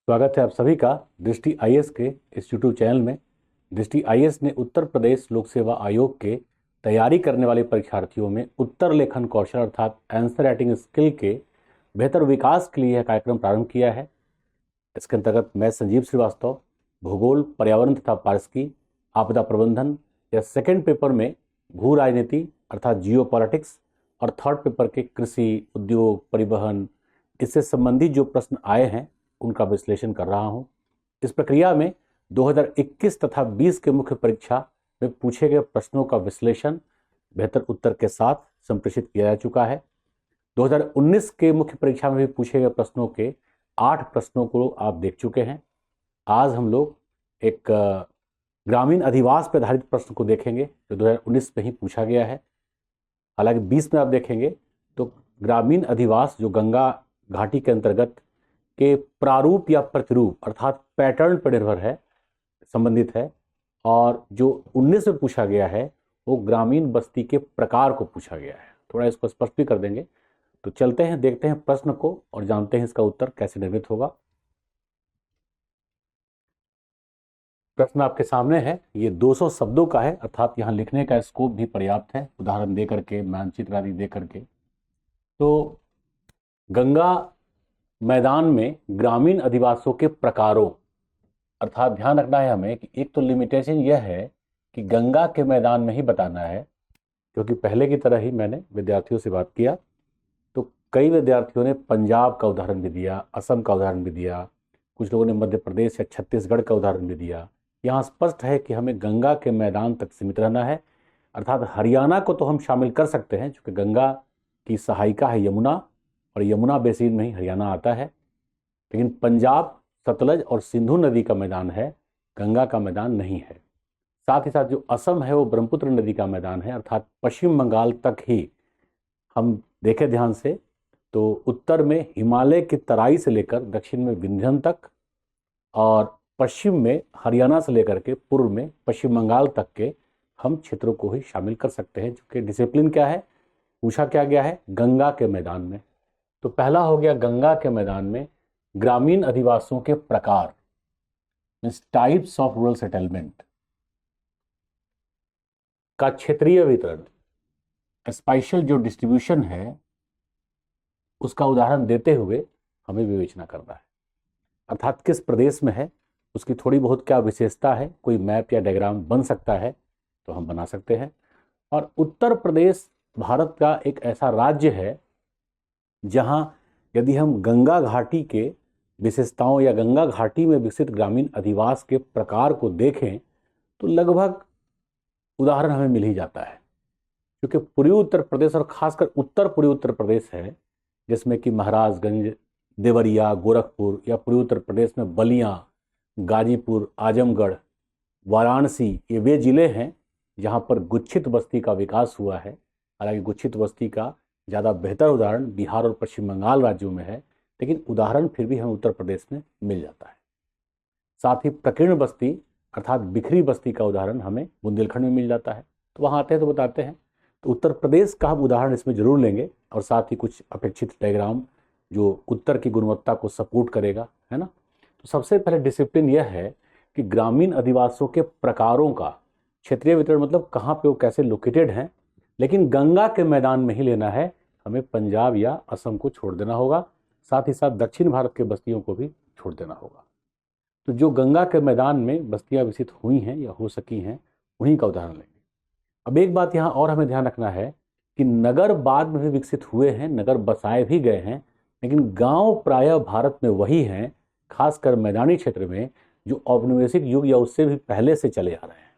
स्वागत है आप सभी का दृष्टि आईएएस के इस यूट्यूब चैनल में। दृष्टि आईएएस ने उत्तर प्रदेश लोक सेवा आयोग के तैयारी करने वाले परीक्षार्थियों में उत्तर लेखन कौशल अर्थात आंसर राइटिंग स्किल के बेहतर विकास के लिए यह कार्यक्रम प्रारंभ किया है। इसके अंतर्गत मैं संजीव श्रीवास्तव भूगोल, पर्यावरण तथा पारिस्थितिकी, आपदा प्रबंधन या सेकेंड पेपर में भू राजनीति अर्थात जियो पॉलिटिक्स और थर्ड पेपर के कृषि, उद्योग, परिवहन इससे संबंधित जो प्रश्न आए हैं उनका विश्लेषण कर रहा हूं। इस प्रक्रिया में 2021 तथा 20 के मुख्य परीक्षा में पूछे गए प्रश्नों का विश्लेषण बेहतर उत्तर के साथ संप्रेषित किया जा चुका है। 2019 के मुख्य परीक्षा में भी पूछे गए प्रश्नों के 8 प्रश्नों को आप देख चुके हैं। आज हम लोग एक ग्रामीण अधिवास पर आधारित प्रश्न को देखेंगे जो 2019 में ही पूछा गया है। हालांकि 20 में आप देखेंगे तो ग्रामीण अधिवास जो गंगा घाटी के अंतर्गत के प्रारूप या प्रतिरूप अर्थात पैटर्न पर निर्भर है, संबंधित है, और जो 19 में पूछा गया है वो ग्रामीण बस्ती के प्रकार को पूछा गया है। थोड़ा इसको स्पष्ट भी कर देंगे। तो चलते हैं, देखते हैं प्रश्न को और जानते हैं इसका उत्तर कैसे निर्मित होगा। प्रश्न आपके सामने है, ये 200 शब्दों का है अर्थात यहाँ लिखने का स्कोप भी पर्याप्त है, उदाहरण दे करके, मानचित्र आदि दे करके। तो गंगा मैदान में ग्रामीण अधिवासों के प्रकारों अर्थात ध्यान रखना है हमें कि एक तो लिमिटेशन यह है कि गंगा के मैदान में ही बताना है, क्योंकि पहले की तरह ही मैंने विद्यार्थियों से बात किया तो कई विद्यार्थियों ने पंजाब का उदाहरण भी दिया, असम का उदाहरण भी दिया, कुछ लोगों ने मध्य प्रदेश या छत्तीसगढ़ का उदाहरण भी दिया। यहाँ स्पष्ट है कि हमें गंगा के मैदान तक सीमित रहना है, अर्थात हरियाणा को तो हम शामिल कर सकते हैं क्योंकि गंगा की सहायिका है यमुना और यमुना बेसिन में ही हरियाणा आता है। लेकिन पंजाब, सतलज और सिंधु नदी का मैदान है, गंगा का मैदान नहीं है। साथ ही साथ जो असम है वो ब्रह्मपुत्र नदी का मैदान है, अर्थात पश्चिम बंगाल तक ही हम देखें ध्यान से तो उत्तर में हिमालय की तराई से लेकर दक्षिण में विंध्य तक और पश्चिम में हरियाणा से लेकर के पूर्व में पश्चिम बंगाल तक के हम क्षेत्रों को ही शामिल कर सकते हैं। चूंकि डिसिप्लिन क्या है, पूछा क्या गया है, गंगा के मैदान में। तो पहला हो गया गंगा के मैदान में ग्रामीण अधिवासों के प्रकार, means types of rural settlement का क्षेत्रीय वितरण, स्पाइशियल जो डिस्ट्रीब्यूशन है उसका उदाहरण देते हुए हमें विवेचना करना है। अर्थात किस प्रदेश में है, उसकी थोड़ी बहुत क्या विशेषता है, कोई मैप या डायग्राम बन सकता है तो हम बना सकते हैं। और उत्तर प्रदेश भारत का एक ऐसा राज्य है जहां यदि हम गंगा घाटी के विशेषताओं या गंगा घाटी में विकसित ग्रामीण अधिवास के प्रकार को देखें तो लगभग उदाहरण हमें मिल ही जाता है। क्योंकि पूर्वी उत्तर प्रदेश और खासकर उत्तर पूर्वी उत्तर प्रदेश है जिसमें कि महाराजगंज, देवरिया, गोरखपुर, या पूर्वी उत्तर प्रदेश में बलिया, गाजीपुर, आजमगढ़, वाराणसी, ये वे जिले हैं जहां पर गुच्छित बस्ती का विकास हुआ है। हालांकि गुच्छित बस्ती का ज़्यादा बेहतर उदाहरण बिहार और पश्चिम बंगाल राज्यों में है, लेकिन उदाहरण फिर भी हमें उत्तर प्रदेश में मिल जाता है। साथ ही प्रकीर्ण बस्ती अर्थात बिखरी बस्ती का उदाहरण हमें बुंदेलखंड में मिल जाता है। तो वहाँ आते हैं तो बताते हैं। तो उत्तर प्रदेश का हम उदाहरण इसमें जरूर लेंगे और साथ ही कुछ अपेक्षित डायग्राम जो उत्तर की गुणवत्ता को सपोर्ट करेगा, है ना। तो सबसे पहले डिसिप्लिन यह है कि ग्रामीण अधिवासों के प्रकारों का क्षेत्रीय वितरण, मतलब कहाँ पे वो कैसे लोकेटेड हैं, लेकिन गंगा के मैदान में ही लेना है, हमें पंजाब या असम को छोड़ देना होगा। साथ ही साथ दक्षिण भारत के बस्तियों को भी छोड़ देना होगा। तो जो गंगा के मैदान में बस्तियां विकसित हुई हैं या हो सकी हैं उन्हीं का उदाहरण लेंगे। अब एक बात यहाँ और हमें ध्यान रखना है कि नगर बाद में भी विकसित हुए हैं, नगर बसाए भी गए हैं, लेकिन गांव प्रायः भारत में वही हैं, खासकर मैदानी क्षेत्र में, जो औपनिवेशिक युग या उससे भी पहले से चले आ रहे हैं।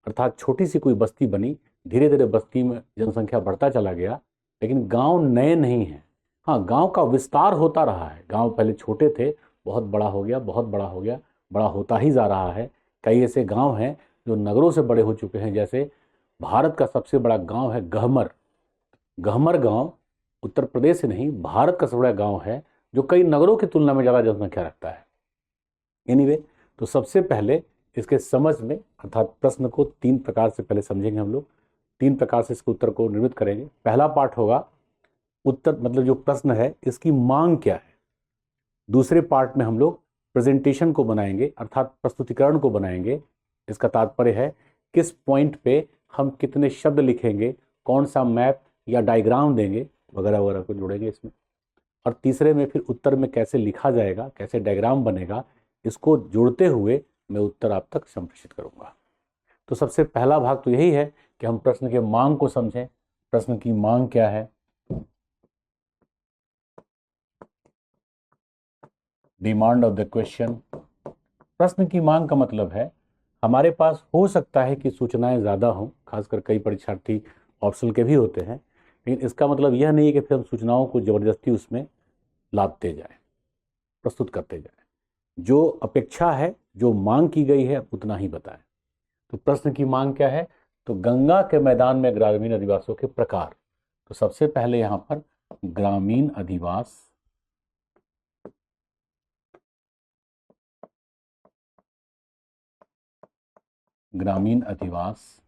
अर्थात छोटी सी कोई बस्ती बनी, धीरे धीरे बस्ती में जनसंख्या बढ़ता चला गया, लेकिन गांव नए नहीं हैं। हाँ, गांव का विस्तार होता रहा है। गांव पहले छोटे थे, बहुत बड़ा हो गया, बहुत बड़ा हो गया, बड़ा होता ही जा रहा है। कई ऐसे गांव हैं जो नगरों से बड़े हो चुके हैं। जैसे भारत का सबसे बड़ा गांव है गहमर। गहमर गांव उत्तर प्रदेश से नहीं, भारत का सबसे बड़ा गांव है जो कई नगरों की तुलना में ज़्यादा जनसंख्या रखता है। एनीवे, तो सबसे पहले इसके समझ में अर्थात प्रश्न को 3 प्रकार से पहले समझेंगे हम लोग। 3 प्रकार से इसके उत्तर को निर्मित करेंगे। पहला पार्ट होगा उत्तर, मतलब जो प्रश्न है इसकी मांग क्या है। दूसरे पार्ट में हम लोग प्रेजेंटेशन को बनाएंगे अर्थात प्रस्तुतिकरण को बनाएंगे, इसका तात्पर्य है किस पॉइंट पे हम कितने शब्द लिखेंगे, कौन सा मैप या डायग्राम देंगे वगैरह वगैरह को जोड़ेंगे इसमें। और तीसरे में फिर उत्तर में कैसे लिखा जाएगा, कैसे डायग्राम बनेगा, इसको जोड़ते हुए मैं उत्तर आप तक संप्रेषित करूंगा। तो सबसे पहला भाग तो यही है कि हम प्रश्न के मांग को समझें। प्रश्न की मांग क्या है? Demand of the question. प्रश्न की मांग का मतलब है हमारे पास हो सकता है कि सूचनाएं ज़्यादा हों, खासकर कई परीक्षार्थी ऑप्शनल के भी होते हैं, लेकिन इसका मतलब यह नहीं है कि फिर हम सूचनाओं को ज़बरदस्ती उसमें लादते जाएं, प्रस्तुत करते जाएं। जो अपेक्षा है, जो मांग की गई है, उतना ही बताएं। तो प्रश्न की मांग क्या है? तो गंगा के मैदान में ग्रामीण अधिवासों के प्रकार। तो सबसे पहले यहाँ पर ग्रामीण अधिवास, ग्रामीण अधिवास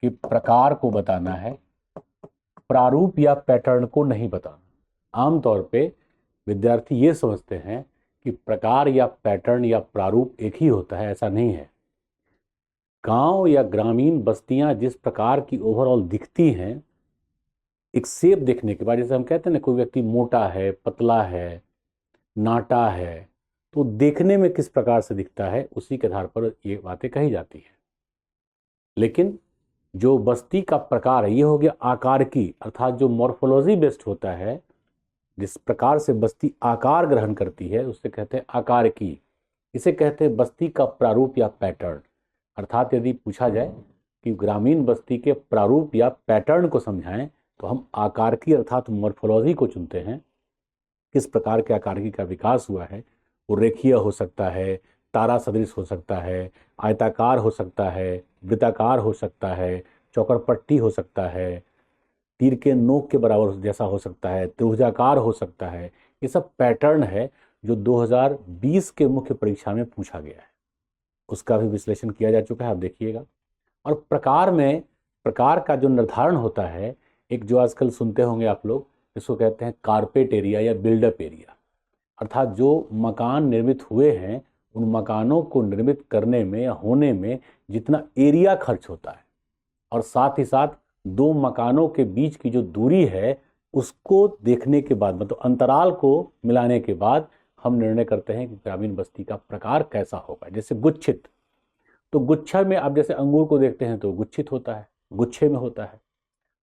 के प्रकार को बताना है, प्रारूप या पैटर्न को नहीं बताना। आमतौर पे विद्यार्थी ये समझते हैं कि प्रकार या पैटर्न या प्रारूप एक ही होता है, ऐसा नहीं है। गांव या ग्रामीण बस्तियां जिस प्रकार की ओवरऑल दिखती हैं, एक शेप देखने के बाद, जैसे हम कहते हैं ना कोई व्यक्ति मोटा है, पतला है, नाटा है, तो देखने में किस प्रकार से दिखता है उसी के आधार पर ये बातें कही जाती हैं। लेकिन जो बस्ती का प्रकार है ये हो गया आकार की, अर्थात जो मॉर्फोलॉजी बेस्ड होता है, जिस प्रकार से बस्ती आकार ग्रहण करती है उससे कहते हैं आकार की। इसे कहते हैं बस्ती का प्रारूप या पैटर्न। अर्थात यदि पूछा जाए कि ग्रामीण बस्ती के प्रारूप या पैटर्न को समझाएं तो हम आकार की अर्थात मॉर्फोलॉजी को चुनते हैं। किस प्रकार के आकार की का विकास हुआ है, वो रेखीय हो सकता है, तारा सदृश हो सकता है, आयताकार हो सकता है, वृत्ताकार हो सकता है, चौकरपट्टी हो सकता है, तीर के नोक के बराबर जैसा हो सकता है, त्रिभुजाकार हो सकता है। ये सब पैटर्न है जो 2020 के मुख्य परीक्षा में पूछा गया है, उसका भी विश्लेषण किया जा चुका है, आप देखिएगा। और प्रकार में, प्रकार का जो निर्धारण होता है, एक जो आजकल सुनते होंगे आप लोग, इसको कहते हैं कारपेट एरिया या बिल्डअप एरिया। अर्थात जो मकान निर्मित हुए हैं उन मकानों को निर्मित करने में या होने में जितना एरिया खर्च होता है, और साथ ही साथ दो मकानों के बीच की जो दूरी है उसको देखने के बाद, मतलब अंतराल को मिलाने के बाद हम निर्णय करते हैं कि ग्रामीण बस्ती का प्रकार कैसा होगा। जैसे गुच्छित, तो गुच्छा में आप जैसे अंगूर को देखते हैं तो गुच्छित होता है, गुच्छे में होता है,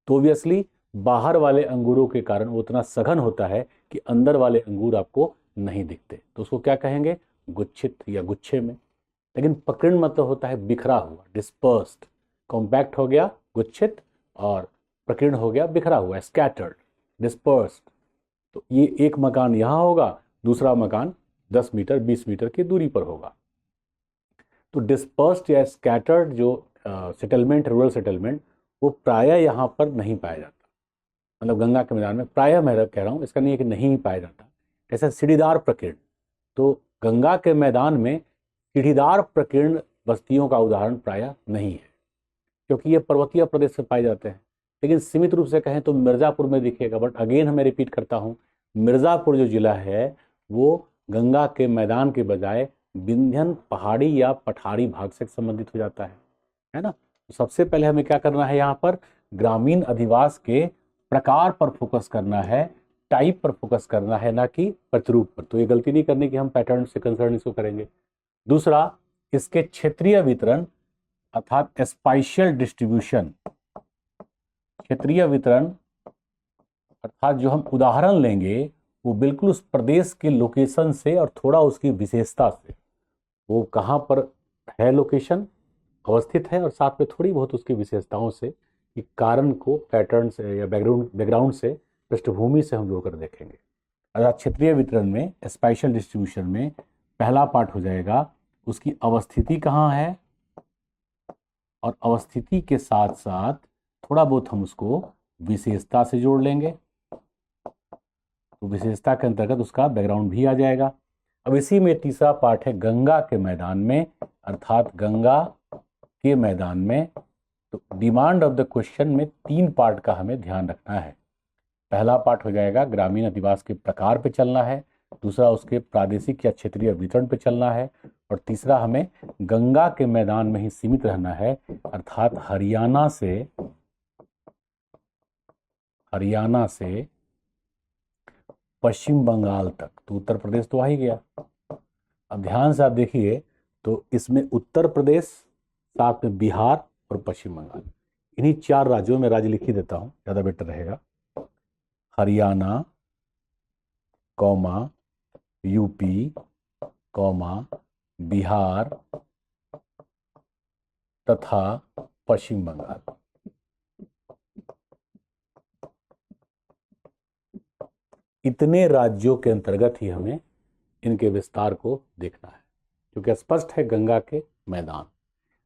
तो ऑब्वियसली बाहर वाले अंगूरों के कारण वो उतना सघन होता है कि अंदर वाले अंगूर आपको नहीं दिखते, तो उसको क्या कहेंगे? गुच्छित या गुच्छे में। लेकिन प्रकीर्ण मतलब होता है बिखरा हुआ, डिस्पर्स्ड। कॉम्पैक्ट हो गया गुच्छित और प्रकीर्ण हो गया बिखरा हुआ, स्कैटर्ड, डिस्पर्स्ड। तो ये एक मकान यहाँ होगा, दूसरा मकान 10 मीटर 20 मीटर की दूरी पर होगा। तो डिस्पर्स्ड या स्कैटर्ड जो सेटलमेंट, रूरल सेटलमेंट, वो प्रायः यहाँ पर नहीं पाया जाता। मतलब गंगा के मैदान में प्रायः मैं कह रहा हूँ, इसका नहीं है कि नहीं पाया जाता। जैसे सीढ़ीदार प्रकीर्ण, तो गंगा के मैदान में सीढ़ीदार प्रकीर्ण बस्तियों का उदाहरण प्रायः नहीं है, क्योंकि ये पर्वतीय प्रदेश से पाए जाते हैं। लेकिन सीमित रूप से कहें तो मिर्ज़ापुर में दिखेगा। बट अगेन मैं रिपीट करता हूँ, मिर्ज़ापुर जो जिला है वो गंगा के मैदान के बजाय विंध्यन पहाड़ी या पठारी भाग से संबंधित हो जाता है ना। तो सबसे पहले हमें क्या करना है, यहाँ पर ग्रामीण अधिवास के प्रकार पर फोकस करना है, टाइप पर फोकस करना है, ना कि प्रतिरूप पर। तो ये गलती नहीं करनी कि हम पैटर्न से कंसर्न इसको करेंगे। दूसरा, इसके क्षेत्रीय वितरण अर्थात स्पाइशियल डिस्ट्रीब्यूशन। क्षेत्रीय वितरण अर्थात जो हम उदाहरण लेंगे वो बिल्कुल उस प्रदेश के लोकेशन से और थोड़ा उसकी विशेषता से, वो कहाँ पर है लोकेशन अवस्थित है, और साथ में थोड़ी बहुत उसकी विशेषताओं से, कि कारण को पैटर्न से या बैकग्राउंड से, पृष्ठभूमि से हम जोड़कर देखेंगे। अर्थात क्षेत्रीय वितरण में, स्पाइशियल डिस्ट्रीब्यूशन में पहला पार्ट हो जाएगा उसकी अवस्थिति कहाँ है, और अवस्थिति के साथ साथ थोड़ा बहुत हम उसको विशेषता से जोड़ लेंगे, तो विशेषता के अंतर्गत उसका बैकग्राउंड भी आ जाएगा। अब इसी में तीसरा पार्ट है गंगा के मैदान में, अर्थात गंगा के मैदान में। तो डिमांड ऑफ द क्वेश्चन में 3 पार्ट का हमें ध्यान रखना है। पहला पार्ट हो जाएगा ग्रामीण अधिवास के प्रकार पे चलना है, दूसरा उसके प्रादेशिक या क्षेत्रीय वितरण पे चलना है, और तीसरा हमें गंगा के मैदान में ही सीमित रहना है, अर्थात हरियाणा से पश्चिम बंगाल तक। तो उत्तर प्रदेश तो आ ही गया। अब ध्यान से आप देखिए तो इसमें उत्तर प्रदेश, साथ में बिहार और पश्चिम बंगाल, इन्हीं 4 राज्यों में राज्य लिख ही देता हूं, ज्यादा बेटर रहेगा। Haryana comma UP comma Bihar तथा पश्चिम बंगाल। इतने राज्यों के अंतर्गत ही हमें इनके विस्तार को देखना है, क्योंकि स्पष्ट है गंगा के मैदान।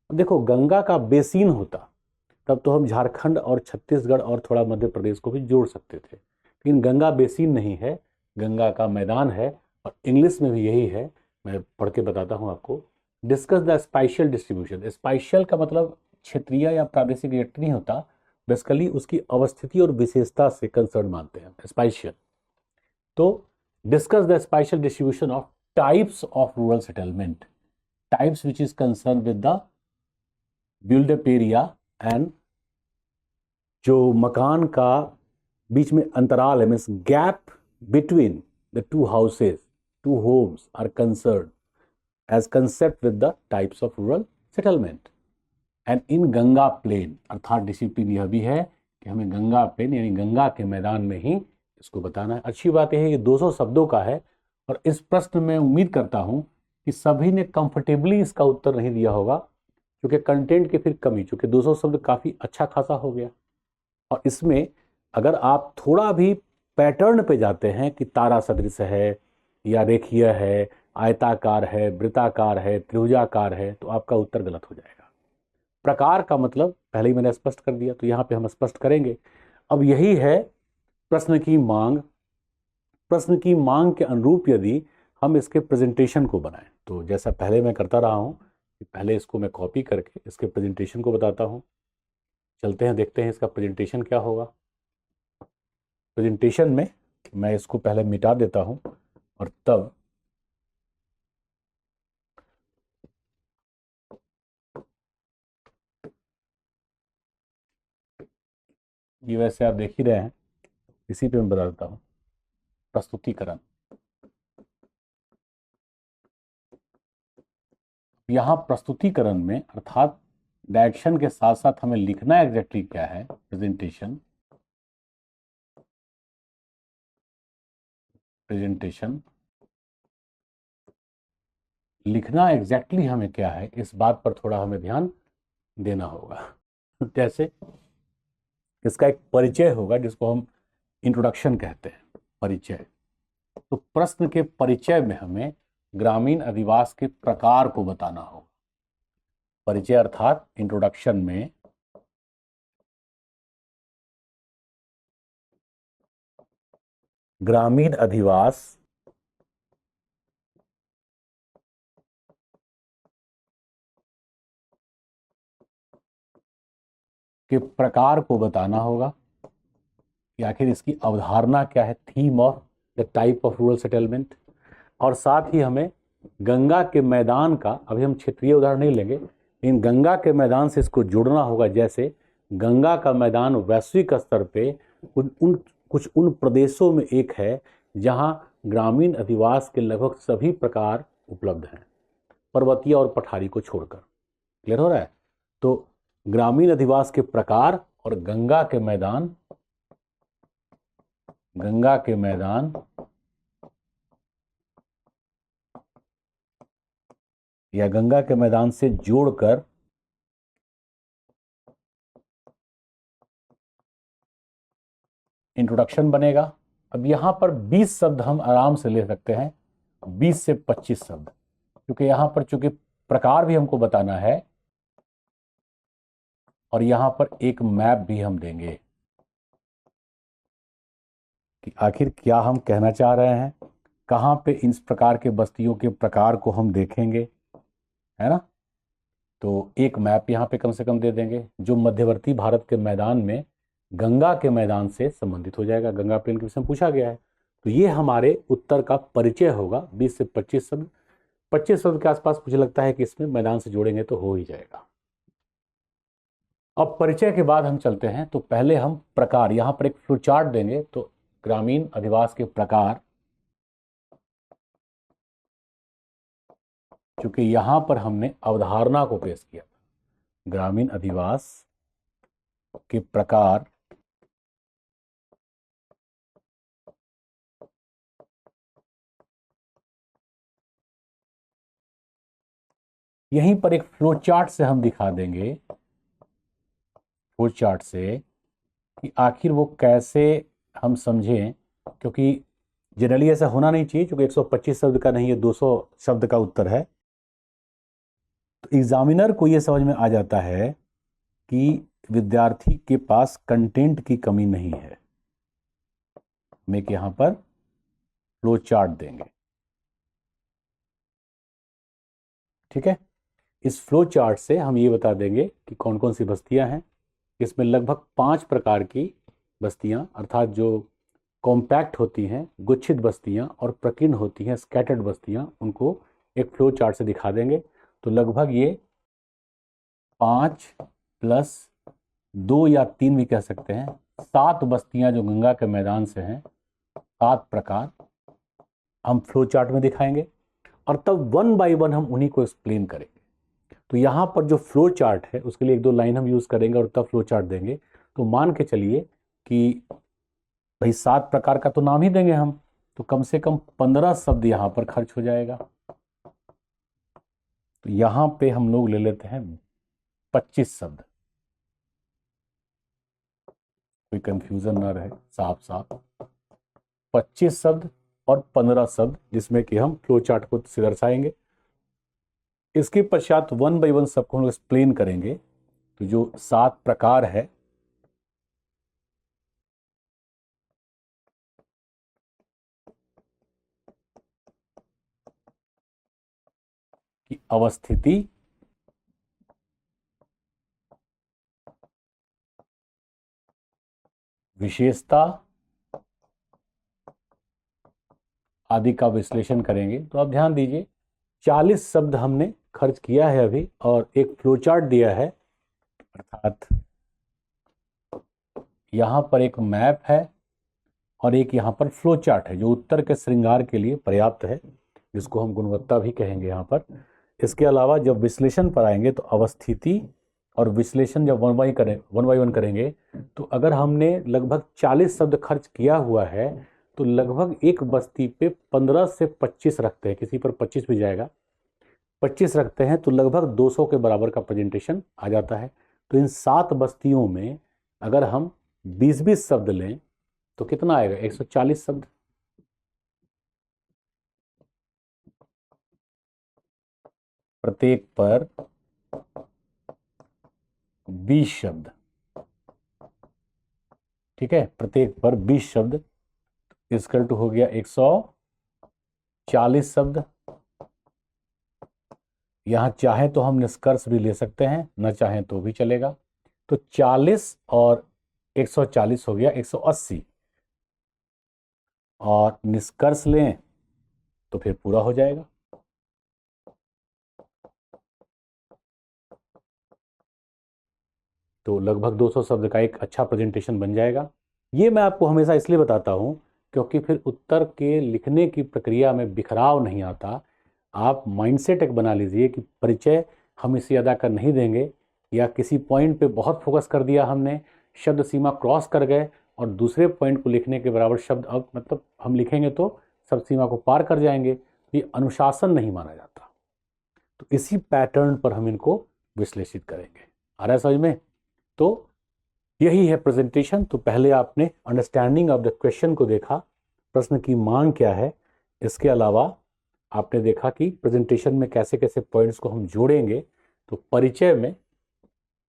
अब देखो, गंगा का बेसिन होता तब तो हम झारखंड और छत्तीसगढ़ और थोड़ा मध्य प्रदेश को भी जोड़ सकते थे, लेकिन गंगा बेसिन नहीं है, गंगा का मैदान है। और इंग्लिश में भी यही है, मैं पढ़ के बताता हूं आपको। Discuss the spatial distribution. Spatial का मतलब क्षेत्रीय या प्रादेशिक रिएक्ट नहीं होता, बेसिकली उसकी अवस्थिति और विशेषता से कंसर्न मानते हैं स्पाइशियल। तो discuss the spatial distribution of types of rural settlement, types which is concern with the build up area and जो मकान का बीच में अंतराल है, means gap between the two houses, two homes are concern as concept with the types of rural settlement. And in Ganga plain, अर्थात discipline यह भी है कि हमें गंगा प्लेन यानी गंगा के मैदान में ही इसको बताना है। अच्छी बात यह है कि 200 शब्दों का है, और इस प्रश्न में उम्मीद करता हूं कि सभी ने कंफर्टेबली इसका उत्तर नहीं दिया होगा, क्योंकि कंटेंट की फिर कमी, चूंकि 200 शब्द काफी अच्छा खासा हो गया। और इसमें अगर आप थोड़ा भी पैटर्न पे जाते हैं कि तारा सदृश है या रेखीय है, आयताकार है, वृत्ताकार है, त्रिभुजाकार है, तो आपका उत्तर गलत हो जाएगा। प्रकार का मतलब पहले ही मैंने स्पष्ट कर दिया, तो यहां पे हम स्पष्ट करेंगे। अब यही है प्रश्न की मांग। प्रश्न की मांग के अनुरूप यदि हम इसके प्रेजेंटेशन को बनाएं, तो जैसा पहले मैं करता रहा हूं कि पहले इसको मैं कॉपी करके इसके प्रेजेंटेशन को बताता हूं। चलते हैं, देखते हैं इसका प्रेजेंटेशन क्या होगा। प्रेजेंटेशन में मैं इसको पहले मिटा देता हूं और तब ये वैसे आप देख ही रहे हैं, इसी पे मैं बता देता हूं। प्रस्तुतिकरण, यहां प्रस्तुतिकरण में अर्थात डायरेक्शन के साथ साथ हमें लिखना एग्जैक्टली क्या है। प्रेजेंटेशन लिखना एग्जैक्टली हमें क्या है, इस बात पर थोड़ा हमें ध्यान देना होगा। जैसे इसका एक परिचय होगा जिसको हम इंट्रोडक्शन कहते हैं, परिचय। तो प्रश्न के परिचय में हमें ग्रामीण अधिवास के प्रकार को बताना होगा। परिचय अर्थात इंट्रोडक्शन में ग्रामीण अधिवास के प्रकार को बताना होगा कि आखिर इसकी अवधारणा क्या है, theme of the type of rural settlement. और साथ ही हमें गंगा के मैदान का, अभी हम क्षेत्रीय उदाहरण नहीं लेंगे, लेकिन गंगा के मैदान से इसको जोड़ना होगा। जैसे गंगा का मैदान वैश्विक स्तर पे कुछ उन प्रदेशों में एक है जहां ग्रामीण अधिवास के लगभग सभी प्रकार उपलब्ध हैं, पर्वतीय और पठारी को छोड़कर। क्लियर हो रहा है? तो ग्रामीण अधिवास के प्रकार और गंगा के मैदान या गंगा के मैदान से जोड़कर इंट्रोडक्शन बनेगा। अब यहां पर 20 शब्द हम आराम से ले सकते हैं, 20 से 25 शब्द, क्योंकि यहां पर चूंकि प्रकार भी हमको बताना है और यहां पर एक मैप भी हम देंगे कि आखिर क्या हम कहना चाह रहे हैं, कहां पे इस प्रकार के बस्तियों के प्रकार को हम देखेंगे, है ना। तो एक मैप यहां पे कम से कम दे देंगे जो मध्यवर्ती भारत के मैदान में गंगा के मैदान से संबंधित हो जाएगा, गंगा प्लेन के विषय में पूछा गया है। तो ये हमारे उत्तर का परिचय होगा। 20 से 25 शब्द, 25 शब्द के आसपास मुझे लगता है कि इसमें मैदान से जोड़ेंगे तो हो ही जाएगा। अब परिचय के बाद हम चलते हैं, तो पहले हम प्रकार, यहां पर एक फ्लो चार्ट देंगे। तो ग्रामीण अधिवास के प्रकार, क्योंकि यहां पर हमने अवधारणा को पेश किया, ग्रामीण अधिवास के प्रकार यहीं पर एक फ्लो चार्ट से हम दिखा देंगे, फ्लो चार्ट से, कि आखिर वो कैसे हम समझें। क्योंकि जनरली ऐसा होना नहीं चाहिए, क्योंकि 125 शब्द का नहीं, ये 200 शब्द का उत्तर है। तो एग्जामिनर को ये समझ में आ जाता है कि विद्यार्थी के पास कंटेंट की कमी नहीं है। हम एक यहां पर फ्लो चार्ट देंगे, ठीक है। इस फ्लो चार्ट से हम ये बता देंगे कि कौन कौन सी बस्तियां हैं। इसमें लगभग 5 प्रकार की बस्तियां, अर्थात जो कॉम्पैक्ट होती हैं, गुच्छित बस्तियां, और प्रकीर्ण होती हैं, स्कैटर्ड बस्तियां, उनको एक फ्लो चार्ट से दिखा देंगे। तो लगभग ये 5 प्लस 2 या 3 भी कह सकते हैं, 7 बस्तियां जो गंगा के मैदान से हैं, 7 प्रकार हम फ्लो चार्ट में दिखाएंगे, और तब 1 बाय 1 हम उन्हीं को एक्सप्लेन करेंगे। तो यहां पर जो फ्लो चार्ट है उसके लिए 1-2 लाइन हम यूज करेंगे और तब फ्लो चार्ट देंगे। तो मान के चलिए कि भाई 7 प्रकार का तो नाम ही देंगे हम, तो कम से कम 15 शब्द यहां पर खर्च हो जाएगा। तो यहां पे हम लोग ले लेते हैं 25 शब्द, कोई कंफ्यूजन ना रहे, साफ साफ 25 शब्द और 15 शब्द, जिसमें कि हम फ्लो चार्ट को से दर्शाएंगे। इसके पश्चात 1 बाय 1 सबको हम एक्सप्लेन करेंगे। तो जो 7 प्रकार है, कि अवस्थिति, विशेषता आदि का विश्लेषण करेंगे। तो आप ध्यान दीजिए, 40 शब्द हमने खर्च किया है अभी, और एक फ्लो चार्ट दिया है, अर्थात यहां पर एक मैप है और एक यहां पर फ्लो चार्ट है, जो उत्तर के श्रृंगार के लिए पर्याप्त है, जिसको हम गुणवत्ता भी कहेंगे यहां पर। इसके अलावा जब विश्लेषण पर आएंगे तो अवस्थिति और विश्लेषण जब 1 बाय 1 करेंगे, तो अगर हमने लगभग 40 शब्द खर्च किया हुआ है, तो लगभग एक बस्ती पे 15 से 25 रखते हैं, किसी पर 25 भी जाएगा, 25 रखते हैं, तो लगभग 200 के बराबर का प्रेजेंटेशन आ जाता है। तो इन 7 बस्तियों में अगर हम 20-20 शब्द लें तो कितना आएगा, 140 शब्द। प्रत्येक पर 20 शब्द, ठीक है, प्रत्येक पर 20 शब्द, इसकल टू हो गया 140 शब्द। यहां चाहे तो हम निष्कर्ष भी ले सकते हैं, न चाहे तो भी चलेगा। तो 40 और 140 हो गया 180, और निष्कर्ष लें तो फिर पूरा हो जाएगा। तो लगभग 200 शब्द का एक अच्छा प्रेजेंटेशन बन जाएगा। ये मैं आपको हमेशा इसलिए बताता हूं क्योंकि फिर उत्तर के लिखने की प्रक्रिया में बिखराव नहीं आता। आप माइंडसेट एक बना लीजिए कि परिचय हम इसे अदा कर नहीं देंगे, या किसी पॉइंट पे बहुत फोकस कर दिया हमने, शब्द सीमा क्रॉस कर गए, और दूसरे पॉइंट को लिखने के बराबर शब्द अब मतलब हम लिखेंगे तो शब्द सीमा को पार कर जाएंगे। ये अनुशासन नहीं माना जाता। तो इसी पैटर्न पर हम इनको विश्लेषित करेंगे। आ रहा है समझ में? तो यही है प्रेजेंटेशन। तो पहले आपने अंडरस्टैंडिंग ऑफ द क्वेश्चन को देखा, प्रश्न की मांग क्या है। इसके अलावा आपने देखा कि प्रेजेंटेशन में कैसे कैसे पॉइंट्स को हम जोड़ेंगे। तो परिचय में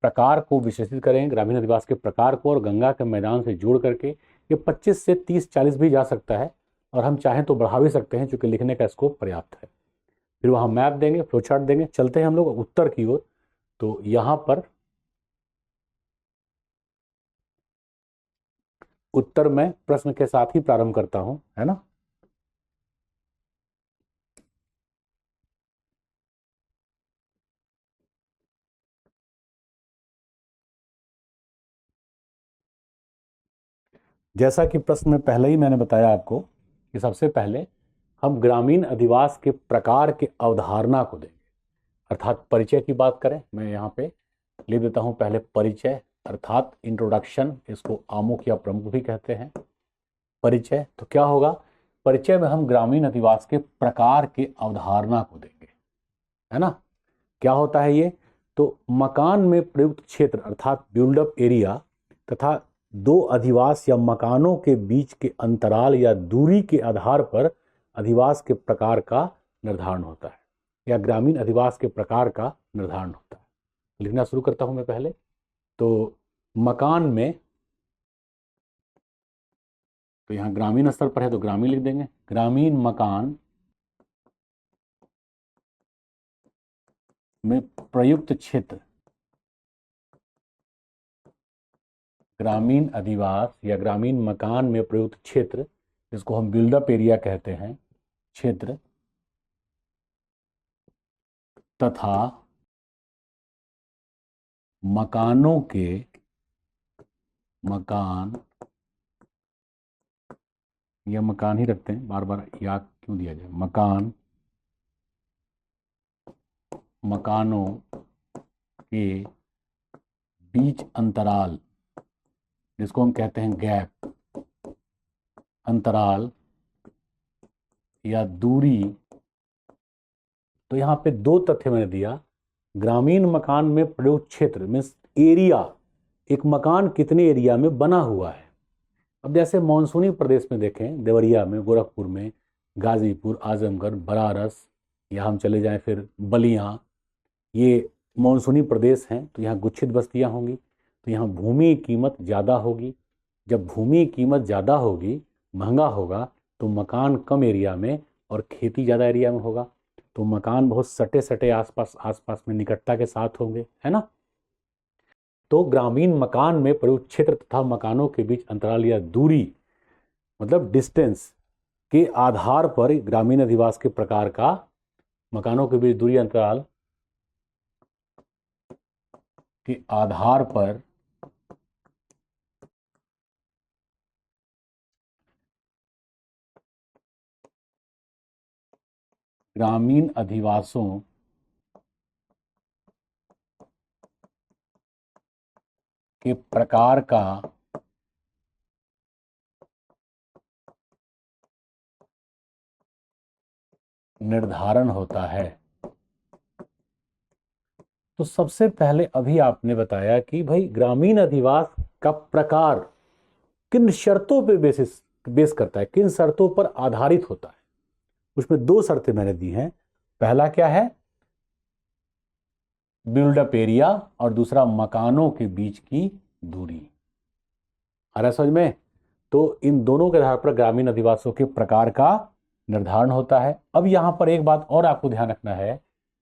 प्रकार को विशेषित करेंगे, ग्रामीण अधिवास के प्रकार को, और गंगा के मैदान से जोड़ करके ये 25 से 30-40 भी जा सकता है, और हम चाहें तो बढ़ा भी सकते हैं, क्योंकि लिखने का स्कोप पर्याप्त है। फिर वहाँ मैप देंगे, फ्लो चार्ट देंगे। चलते हैं हम लोग उत्तर की ओर। तो यहाँ पर उत्तर मैं प्रश्न के साथ ही प्रारंभ करता हूं, है ना। जैसा कि प्रश्न में पहले ही मैंने बताया आपको कि सबसे पहले हम ग्रामीण अधिवास के प्रकार के अवधारणा को देंगे, अर्थात परिचय की बात करें। मैं यहाँ पे लिख देता हूँ पहले परिचय, अर्थात इंट्रोडक्शन, इसको आमुख या प्रमुख भी कहते हैं। परिचय तो क्या होगा, परिचय में हम ग्रामीण अधिवास के प्रकार के अवधारणा को देंगे, है ना। क्या होता है ये, तो मकान में प्रयुक्त क्षेत्र अर्थात बिल्डअप एरिया तथा दो अधिवास या मकानों के बीच के अंतराल या दूरी के आधार पर अधिवास के प्रकार का निर्धारण होता है, या ग्रामीण अधिवास के प्रकार का निर्धारण होता है। लिखना शुरू करता हूं मैं पहले। तो मकान में, तो यहां ग्रामीण स्तर पर है तो ग्रामीण लिख देंगे। ग्रामीण मकान में प्रयुक्त क्षेत्र, ग्रामीण अधिवास या ग्रामीण मकान में प्रयुक्त क्षेत्र, जिसको हम बिल्डअप एरिया कहते हैं, क्षेत्र तथा मकानों के, मकान या मकान ही रखते हैं, बार बार या क्यों दिया जाए, मकान, मकानों के बीच अंतराल, जिसको हम कहते हैं गैप, अंतराल या दूरी। तो यहाँ पे दो तथ्य मैंने दिया, ग्रामीण मकान में प्रयुक्त क्षेत्र मीन्स एरिया, एक मकान कितने एरिया में बना हुआ है। अब जैसे मानसूनी प्रदेश में देखें, देवरिया में, गोरखपुर में, गाजीपुर, आजमगढ़, बनारस, या हम चले जाएं फिर बलिया, ये मानसूनी प्रदेश हैं, तो यहाँ गुच्छित बस्तियाँ होंगी, तो यहाँ भूमि की कीमत ज़्यादा होगी। जब भूमि की कीमत ज़्यादा होगी, महंगा होगा, तो मकान कम एरिया में और खेती ज़्यादा एरिया में होगा, तो मकान बहुत सटे सटे आसपास आसपास में निकटता के साथ होंगे, है ना। तो ग्रामीण मकान में प्रयुक्त क्षेत्र तथा मकानों के बीच अंतराल या दूरी, मतलब डिस्टेंस के आधार पर ग्रामीण अधिवास के प्रकार का, मकानों के बीच दूरी अंतराल के आधार पर ग्रामीण अधिवासों के प्रकार का निर्धारण होता है। तो सबसे पहले अभी आपने बताया कि भाई ग्रामीण अधिवास का प्रकार किन शर्तों पे बेस करता है, किन शर्तों पर आधारित होता है। उसमें दो शर्तें मैंने दी हैं, पहला क्या है, बिल्डअप एरिया, और दूसरा मकानों के बीच की दूरी। आ रहा है समझ में। तो इन दोनों के आधार पर ग्रामीण अधिवासों के प्रकार का निर्धारण होता है। अब यहां पर एक बात और आपको ध्यान रखना है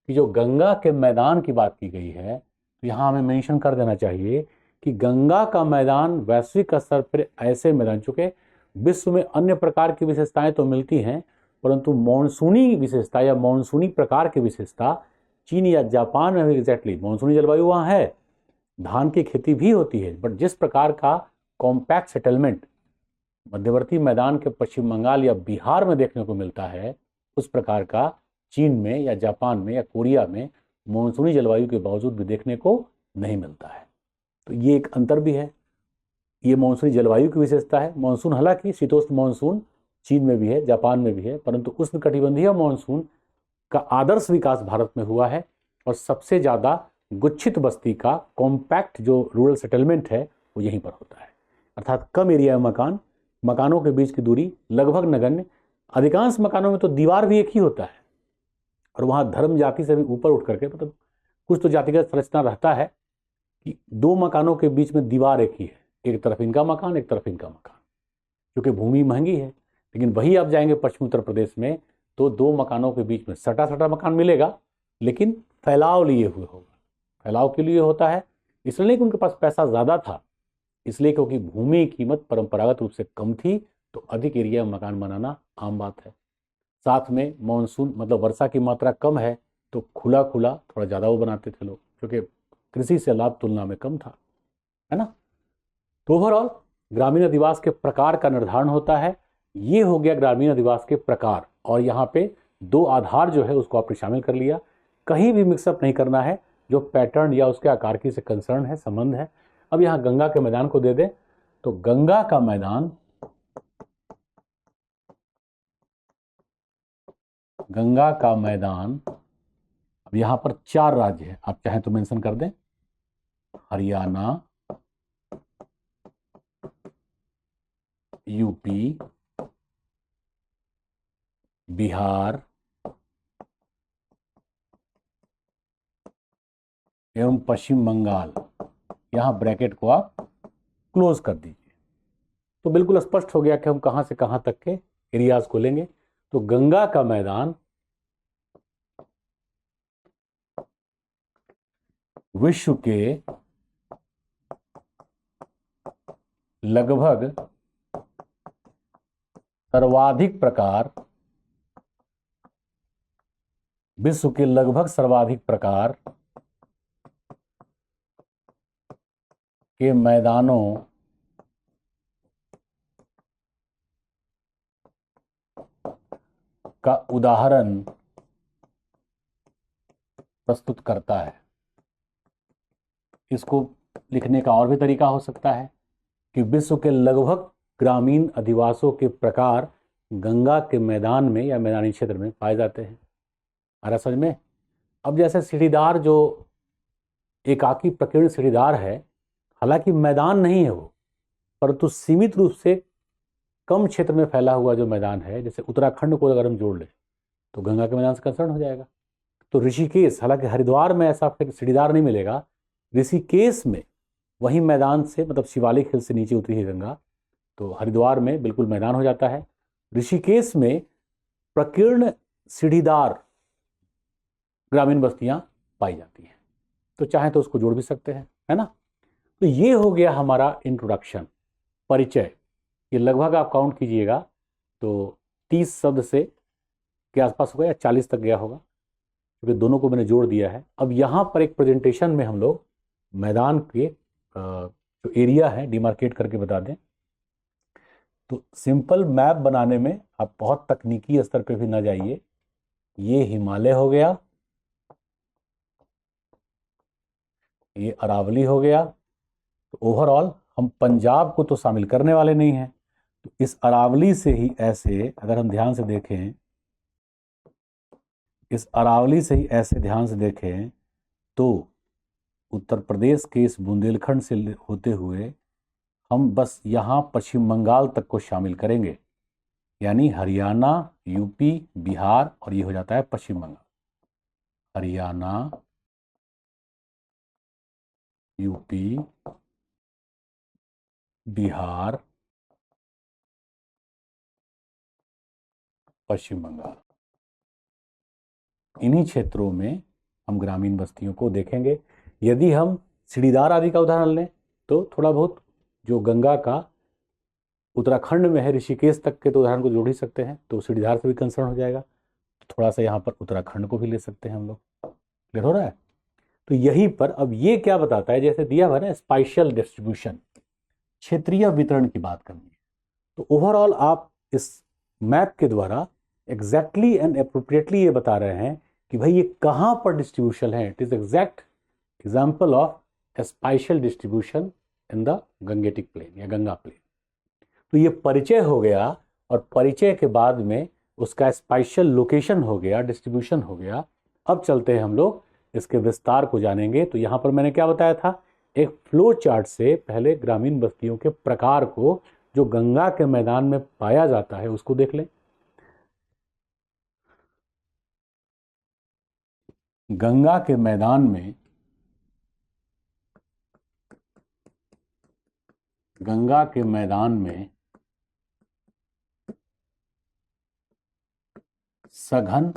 कि जो गंगा के मैदान की बात की गई है, तो यहां हमें मेंशन कर देना चाहिए कि गंगा का मैदान वैश्विक स्तर पर ऐसे मैदान, चूंकि विश्व में अन्य प्रकार की विशेषताएं तो मिलती हैं, परंतु मानसूनी विशेषता या मानसूनी प्रकार की विशेषता चीन या जापान में भी एग्जैक्टली मानसूनी जलवायु वहाँ है, धान की खेती भी होती है, बट जिस प्रकार का कॉम्पैक्ट सेटलमेंट मध्यवर्ती मैदान के पश्चिम बंगाल या बिहार में देखने को मिलता है, उस प्रकार का चीन में या जापान में या कोरिया में मानसूनी जलवायु के बावजूद भी देखने को नहीं मिलता है। तो ये एक अंतर भी है, ये मानसूनी जलवायु की विशेषता है। मानसून, हालांकि शीतोष्ण मानसून चीन में भी है, जापान में भी है, परंतु उष्णकटिबंधीय मानसून का आदर्श विकास भारत में हुआ है, और सबसे ज़्यादा गुच्छित बस्ती का कॉम्पैक्ट जो रूरल सेटलमेंट है वो यहीं पर होता है, अर्थात कम एरिया में मकान, मकानों के बीच की दूरी लगभग नगण्य। अधिकांश मकानों में तो दीवार भी एक ही होता है, और वहाँ धर्म जाति से भी ऊपर उठ करके, मतलब कुछ तो जातिगत संरचना रहता है कि दो मकानों के बीच में दीवार एक ही है, एक तरफ इनका मकान, एक तरफ इनका मकान, क्योंकि भूमि महंगी है। लेकिन वही आप जाएंगे पश्चिमी उत्तर प्रदेश में, तो दो मकानों के बीच में सटा सटा मकान मिलेगा, लेकिन फैलाव लिए हुए होगा। फैलाव के लिए होता है, इसलिए नहीं कि उनके पास पैसा ज़्यादा था, इसलिए क्योंकि भूमि की कीमत परंपरागत रूप से कम थी, तो अधिक एरिया में मकान बनाना आम बात है। साथ में मानसून मतलब वर्षा की मात्रा कम है, तो खुला खुला थोड़ा ज़्यादा वो बनाते थे लोग, क्योंकि कृषि से लाभ तुलना में कम था, है ना। तो ओवरऑल ग्रामीण अधिवास के प्रकार का निर्धारण होता है। ये हो गया ग्रामीण अधिवास के प्रकार, और यहाँ पे 2 आधार जो है उसको आपने शामिल कर लिया। कहीं भी मिक्सअप नहीं करना है, जो पैटर्न या उसके आकार की से कंसर्न है, संबंध है। अब यहाँ गंगा के मैदान को दे दें, तो गंगा का मैदान, गंगा का मैदान, अब यहाँ पर 4 राज्य हैं, आप चाहें तो मेंशन कर दें। हरियाणा, यूपी, बिहार एवं पश्चिम बंगाल। यहां ब्रैकेट को आप क्लोज कर दीजिए। तो बिल्कुल स्पष्ट हो गया कि हम कहां से कहां तक के एरियाज को लेंगे। तो गंगा का मैदान विश्व के लगभग सर्वाधिक प्रकार, विश्व के लगभग सर्वाधिक प्रकार के मैदानों का उदाहरण प्रस्तुत करता है। इसको लिखने का और भी तरीका हो सकता है कि विश्व के लगभग ग्रामीण अधिवासों के प्रकार गंगा के मैदान में या मैदानी क्षेत्र में पाए जाते हैं। आ रहा समझ में। अब जैसे सीढ़ीदार जो एकाकी प्रकीर्ण सीढ़ीदार है, हालांकि मैदान नहीं है वो, परंतु सीमित रूप से कम क्षेत्र में फैला हुआ जो मैदान है, जैसे उत्तराखंड को अगर हम जोड़ लें तो गंगा के मैदान से कंसर्न हो जाएगा। तो ऋषिकेश, हालांकि हरिद्वार में ऐसा फिर सीढ़ीदार नहीं मिलेगा, ऋषिकेश में वही मैदान से, मतलब शिवालिक हिल से नीचे उतरी है गंगा, तो हरिद्वार में बिल्कुल मैदान हो जाता है। ऋषिकेश में प्रकीर्ण सीढ़ीदार ग्रामीण बस्तियां पाई जाती हैं, तो चाहे तो उसको जोड़ भी सकते हैं, है ना। तो ये हो गया हमारा इंट्रोडक्शन, परिचय। ये लगभग आप काउंट कीजिएगा तो 30 शब्द से के आसपास होगा या 40 तक गया होगा, क्योंकि दोनों को मैंने जोड़ दिया है। अब यहाँ पर एक प्रेजेंटेशन में हम लोग मैदान के जो एरिया है डिमार्केट करके बता दें। तो सिंपल मैप बनाने में आप बहुत तकनीकी स्तर पे भी ना जाइए। ये हिमालय हो गया, ये अरावली हो गया। तो ओवरऑल हम पंजाब को तो शामिल करने वाले नहीं हैं, तो इस अरावली से ही ऐसे अगर हम ध्यान से देखें, इस अरावली से ही ऐसे ध्यान से देखें तो उत्तर प्रदेश के इस बुंदेलखंड से होते हुए हम बस यहाँ पश्चिम बंगाल तक को शामिल करेंगे, यानी हरियाणा, यूपी, बिहार, और ये हो जाता है पश्चिम बंगाल। हरियाणा, यूपी, बिहार, पश्चिम बंगाल। इन्हीं क्षेत्रों में हम ग्रामीण बस्तियों को देखेंगे। यदि हम सीढ़ीदार आदि का उदाहरण लें तो थोड़ा बहुत जो गंगा का उत्तराखंड में है ऋषिकेश तक के तो उदाहरण को जोड़ ही सकते हैं, तो सीढ़ीदार से भी कंसर्न हो जाएगा। थोड़ा सा यहाँ पर उत्तराखंड को भी ले सकते हैं हम लोग। क्लियर हो रहा है। तो यहीं पर अब ये क्या बताता है, जैसे दिया हुआ है ना स्पाइशियल डिस्ट्रीब्यूशन, क्षेत्रीय वितरण की बात करनी है। तो ओवरऑल आप इस मैप के द्वारा एग्जैक्टली एंड अप्रोप्रिएटली ये बता रहे हैं कि भाई ये कहाँ पर डिस्ट्रीब्यूशन है। It is exact example of a spatial distribution in the Gangetic plain या गंगा प्लेन। तो ये परिचय हो गया, और परिचय के बाद में उसका स्पाइशियल लोकेशन हो गया, डिस्ट्रीब्यूशन हो गया। अब चलते हैं हम लोग इसके विस्तार को जानेंगे। तो यहाँ पर मैंने क्या बताया था, एक फ्लो चार्ट से पहले ग्रामीण बस्तियों के प्रकार को जो गंगा के मैदान में पाया जाता है उसको देख लें। गंगा के मैदान में, गंगा के मैदान में सघन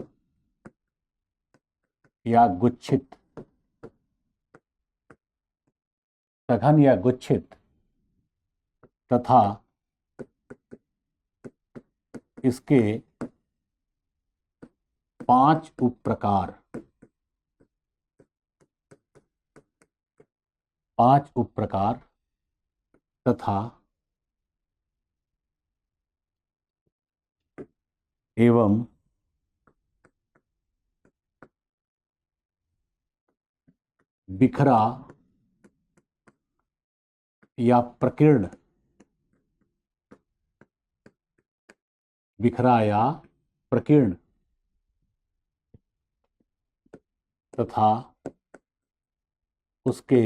या गुच्छित, सघन या गुच्छित तथा इसके 5 उप प्रकार, 5 उप प्रकार तथा एवं बिखरा या प्रकीर्ण, बिखरा या प्रकीर्ण तथा उसके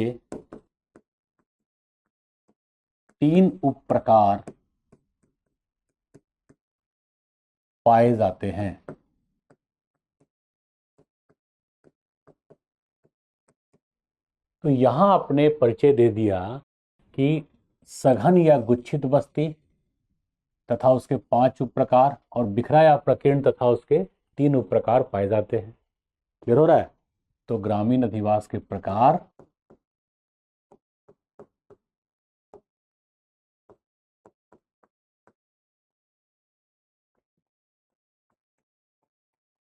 3 उप प्रकार पाए जाते हैं। तो यहां आपने परिचय दे दिया कि सघन या गुच्छित बस्ती तथा उसके 5 उप प्रकार और बिखरा या प्रकीर्ण तथा उसके 3 उप प्रकार पाए जाते हैं। क्लियर हो रहा है? तो ग्रामीण अधिवास के प्रकार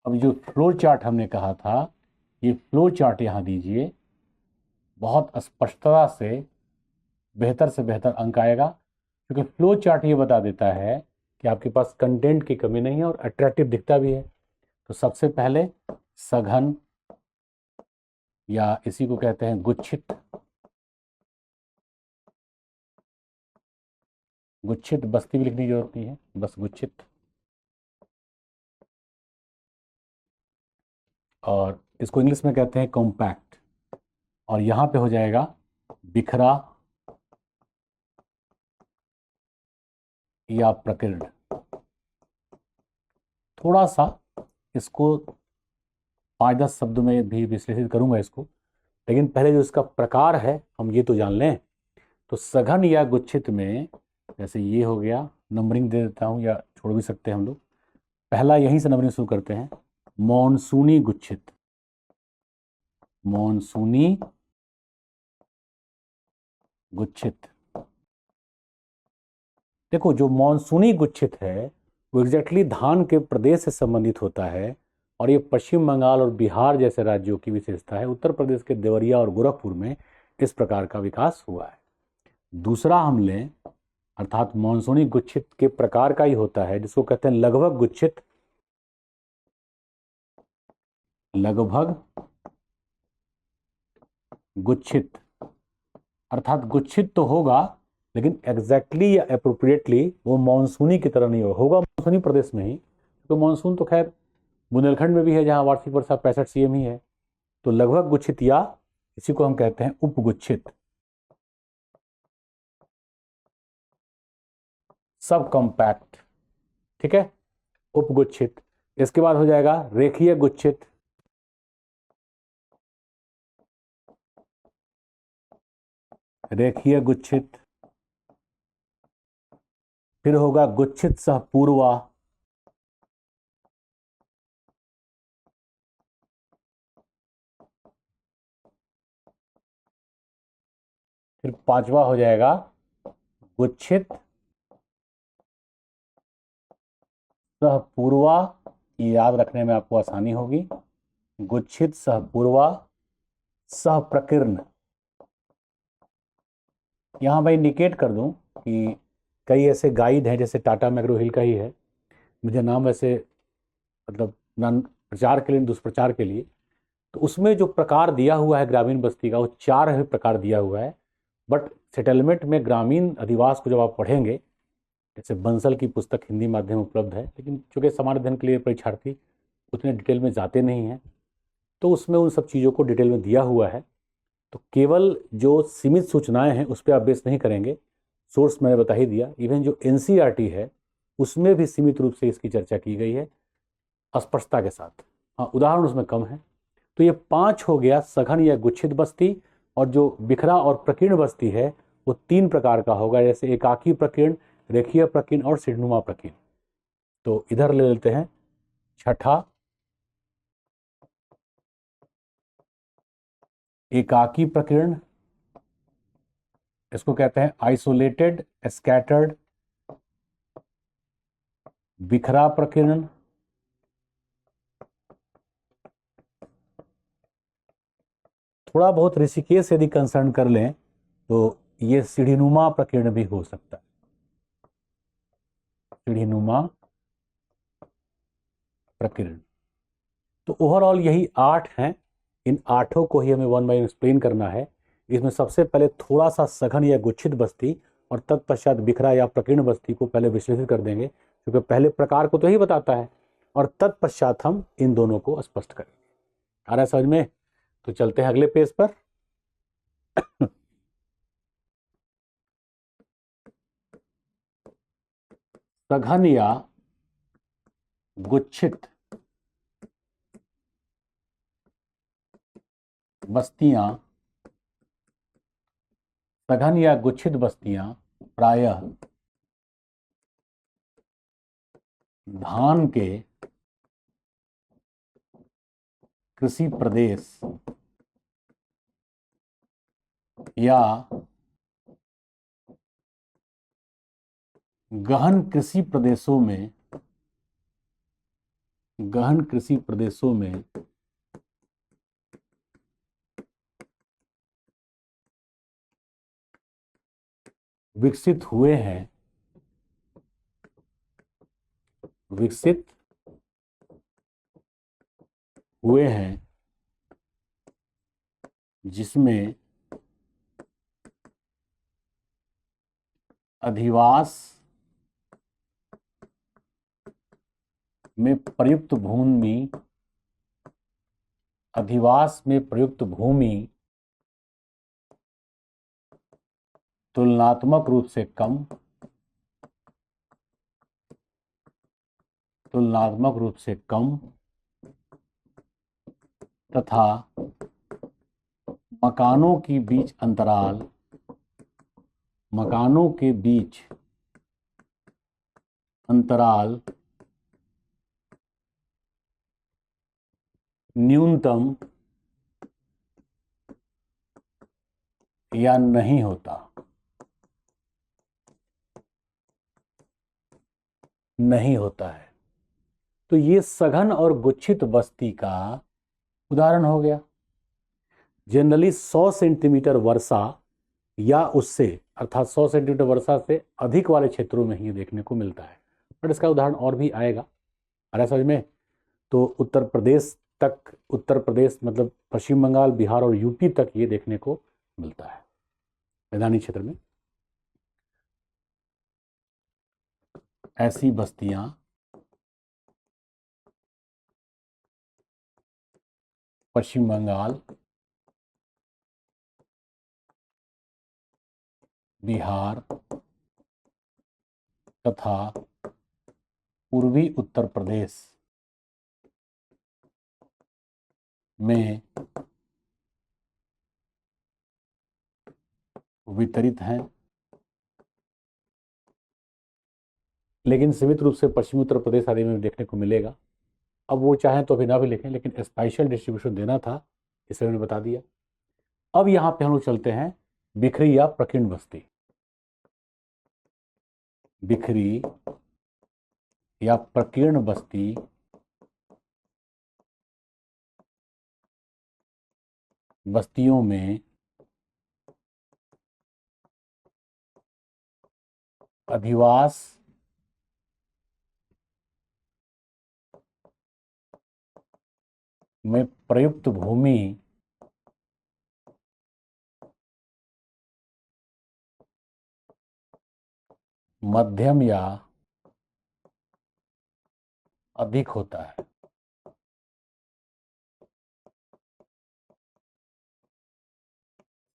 अब जो फ्लो चार्ट हमने कहा था, ये फ्लो चार्ट यहां दीजिए, बहुत स्पष्टता से बेहतर अंक आएगा, क्योंकि फ्लो चार्ट ये बता देता है कि आपके पास कंटेंट की कमी नहीं है और अट्रैक्टिव दिखता भी है। तो सबसे पहले सघन या इसी को कहते हैं गुच्छित, गुच्छित बस्ती भी लिखने की जरूरत नहीं है, बस गुच्छित। और इसको इंग्लिश में कहते हैं कॉम्पैक्ट। और यहां पे हो जाएगा बिखरा या प्रकीर्ण। थोड़ा सा इसको 5-10 शब्दों में भी विश्लेषित करूंगा इसको, लेकिन पहले जो इसका प्रकार है हम ये तो जान लें। तो सघन या गुच्छित में जैसे ये हो गया, नंबरिंग दे देता हूं या छोड़ भी सकते हैं हम लोग। पहला यहीं से नंबरिंग शुरू करते हैं, मॉनसूनी गुच्छित, मॉनसूनी गुच्छित। देखो जो मॉनसूनी गुच्छित है वो एग्जैक्टली धान के प्रदेश से संबंधित होता है, और ये पश्चिम बंगाल और बिहार जैसे राज्यों की विशेषता है। उत्तर प्रदेश के देवरिया और गोरखपुर में इस प्रकार का विकास हुआ है। दूसरा हम लें, अर्थात मॉनसूनी गुच्छित के प्रकार का ही होता है, जिसको कहते हैं लगभग गुच्छित, लगभग गुच्छित। अर्थात गुच्छित तो होगा लेकिन एग्जैक्टली या अप्रोप्रिएटली वो मॉनसूनी की तरह नहीं होगा मॉनसूनी प्रदेश में ही। तो मॉनसून तो खैर बुंदेलखंड में भी है जहां वार्षिक वर्षा 65 cm ही है। तो लगभग गुच्छित या इसी को हम कहते हैं उपगुच्छित, सब कॉम्पैक्ट। ठीक है, उपगुच्छित। इसके बाद हो जाएगा रेखीय गुच्छित, रेखीय गुच्छित। फिर होगा गुच्छित सह पूर्वा, फिर पांचवा हो जाएगा गुच्छित सह पूर्वा। याद रखने में आपको आसानी होगी, गुच्छित सह पूर्वा सह प्रकीर्ण। यहां मैं इंडिकेट कर दूं कि कई ऐसे गाइड हैं, जैसे टाटा मैग्रो हिल का ही है, मुझे नाम वैसे मतलब ना प्रचार के लिए दुष्प्रचार के लिए, तो उसमें जो प्रकार दिया हुआ है ग्रामीण बस्ती का वो 4 है प्रकार दिया हुआ है। बट सेटलमेंट में ग्रामीण अधिवास को जब आप पढ़ेंगे, जैसे बंसल की पुस्तक हिंदी माध्यम उपलब्ध है, लेकिन चूंकि सामान्य अध्ययन के लिए परीक्षार्थी उतने डिटेल में जाते नहीं हैं, तो उसमें उन सब चीज़ों को डिटेल में दिया हुआ है। तो केवल जो सीमित सूचनाएं हैं उस पर आप बेस नहीं करेंगे, सोर्स मैंने बता ही दिया। इवन जो एनसीईआरटी है उसमें भी सीमित रूप से इसकी चर्चा की गई है अस्पष्टता के साथ। हाँ, उदाहरण उसमें कम है। तो ये 5 हो गया सघन या गुच्छित बस्ती, और जो बिखरा और प्रकीर्ण बस्ती है वो 3 प्रकार का होगा, जैसे एकाकी प्रकीर्ण, रेखीय प्रकीर्ण और सिरनुमा प्रकीर्ण। तो इधर ले लेते हैं छठा, एकाकी प्रकीर्ण। इसको कहते हैं आइसोलेटेड स्कैटर्ड, बिखरा प्रकीर्णन, थोड़ा बहुत ऋषिकेश यदि कंसर्न कर लें तो ये सीढ़ीनुमा प्रकीर्ण भी हो सकता है, सीढ़ीनुमा प्रकीर्ण। तो ओवरऑल यही 8 हैं, इन 8 को ही हमें वन बाय एक्सप्लेन करना है। इसमें सबसे पहले थोड़ा सा सघन या गुच्छित बस्ती और तत्पश्चात बिखरा या प्रकीर्ण बस्ती को पहले विश्लेषित कर देंगे, क्योंकि पहले प्रकार को तो ही बताता है और तत्पश्चात हम इन दोनों को स्पष्ट करेंगे। आ रहा है समझ में? तो चलते हैं अगले पेज पर। सघन या गुच्छित बस्तियां, सघन या गुच्छित बस्तियां प्रायः धान के कृषि प्रदेश या गहन कृषि प्रदेशों में विकसित हुए हैं, जिसमें अधिवास में प्रयुक्त भूमि तुलनात्मक रूप से कम तथा मकानों के बीच अंतराल न्यूनतम या नहीं होता है। तो ये सघन और गुच्छित बस्ती का उदाहरण हो गया। जनरली 100 सेंटीमीटर वर्षा या उससे, अर्थात 100 सेंटीमीटर वर्षा से अधिक वाले क्षेत्रों में ही देखने को मिलता है, बट इसका उदाहरण और भी आएगा। अरे समझ में? तो उत्तर प्रदेश मतलब पश्चिम बंगाल, बिहार और यूपी तक ये देखने को मिलता है मैदानी क्षेत्र में। ऐसी बस्तियां पश्चिम बंगाल, बिहार तथा पूर्वी उत्तर प्रदेश में वितरित हैं, लेकिन सीमित रूप से पश्चिमी उत्तर प्रदेश आदि में देखने को मिलेगा। अब वो चाहें तो अभी ना भी लिखें, लेकिन स्पेशल डिस्ट्रीब्यूशन देना था इसलिए मैंने बता दिया। अब यहां पे हम लोग चलते हैं बिखरी या प्रकीर्ण बस्ती। बिखरी या प्रकीर्ण बस्तियों में अधिवास में प्रयुक्त भूमि मध्यम या अधिक होता है।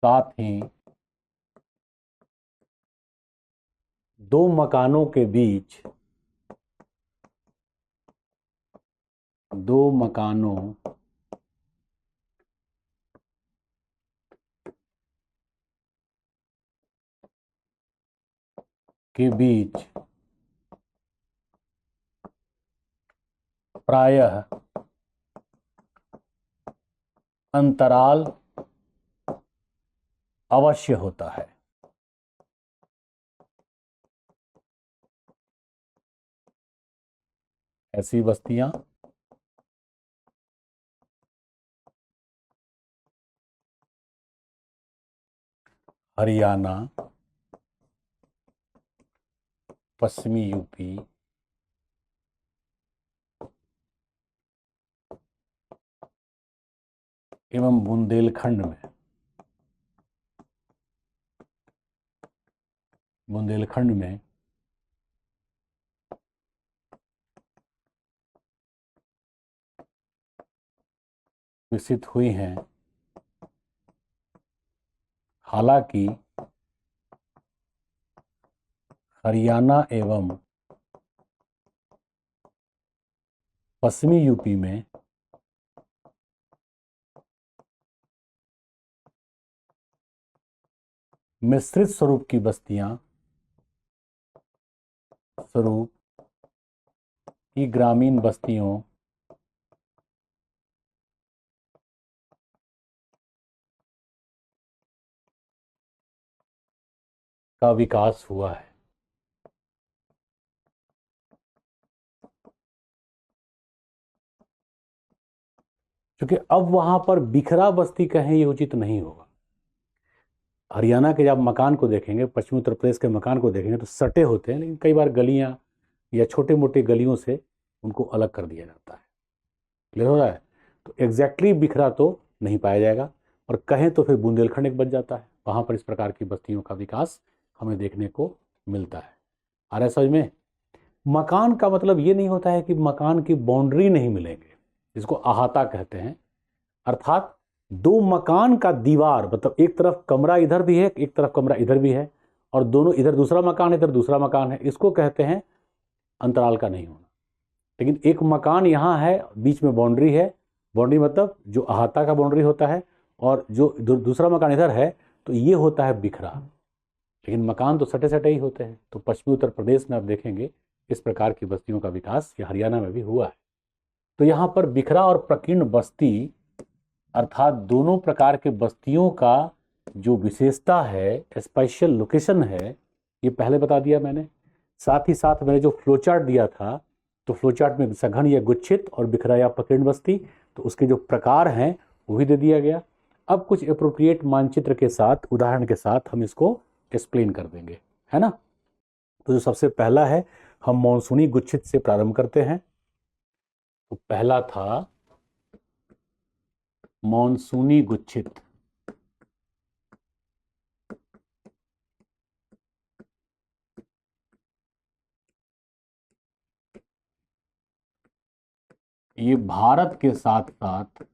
साथ ही दो मकानों के बीच प्रायः अंतराल अवश्य होता है। ऐसी बस्तियां हरियाणा, पश्चिमी यूपी, एवं बुंदेलखंड में विकसित हुई हैं। हालांकि हरियाणा एवं पश्चिमी यूपी में मिश्रित स्वरूप की ग्रामीण बस्तियों का विकास हुआ है। क्योंकि अब वहां पर बिखरा बस्ती कहें ये उचित नहीं होगा। हरियाणा के जब मकान को देखेंगे, पश्चिमी उत्तर प्रदेश के मकान को देखेंगे तो सटे होते हैं, लेकिन कई बार गलियां या छोटे मोटे गलियों से उनको अलग कर दिया जाता है। क्लियर हो रहा है? तो एग्जैक्टली बिखरा तो नहीं पाया जाएगा, और कहें तो फिर बुंदेलखंड एक बच जाता है। वहां पर इस प्रकार की बस्तियों का विकास हमें देखने को मिलता है। आ रहा है समझ में? मकान का मतलब ये नहीं होता है कि मकान की बाउंड्री नहीं मिलेंगे, इसको अहाता कहते हैं। अर्थात दो मकान का दीवार, मतलब एक तरफ कमरा इधर भी है, एक तरफ कमरा इधर भी है, और दोनों, इधर दूसरा मकान है, इधर दूसरा मकान है, इसको कहते हैं अंतराल का नहीं होना। लेकिन एक मकान यहाँ है, बीच में बाउंड्री है, बाउंड्री मतलब जो अहाता का बाउंड्री होता है, और जो दूसरा मकान इधर है, तो ये होता है बिखरा। लेकिन मकान तो सटे सटे ही होते हैं। तो पश्चिमी उत्तर प्रदेश में आप देखेंगे इस प्रकार की बस्तियों का विकास या हरियाणा में भी हुआ है। तो यहाँ पर बिखरा और प्रकीर्ण बस्ती, अर्थात दोनों प्रकार के बस्तियों का जो विशेषता है, स्पेशल लोकेशन है, ये पहले बता दिया मैंने। साथ ही साथ मैंने जो फ्लोचार्ट दिया था, तो फ्लोचार्ट में सघन या गुच्छित और बिखरा या प्रकीर्ण बस्ती, तो उसके जो प्रकार हैं वो भी दे दिया गया। अब कुछ एप्रोप्रिएट मानचित्र के साथ, उदाहरण के साथ हम इसको एक्सप्लेन कर देंगे, है ना। तो जो सबसे पहला है, हम मॉनसूनी गुच्छित से प्रारंभ करते हैं। तो पहला था मॉनसूनी गुच्छित। ये भारत के साथ साथ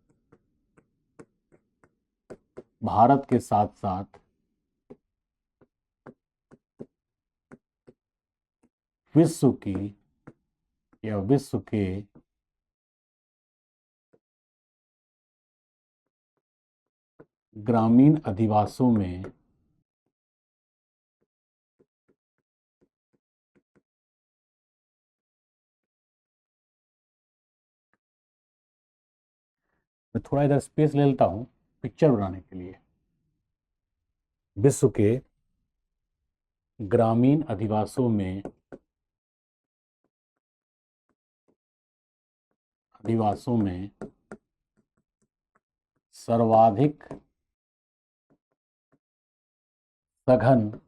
विश्व के ग्रामीण अधिवासों में मैं थोड़ा इधर स्पेस ले लेता हूं पिक्चर बनाने के लिए। विश्व के ग्रामीण अधिवासों में सर्वाधिक सघन,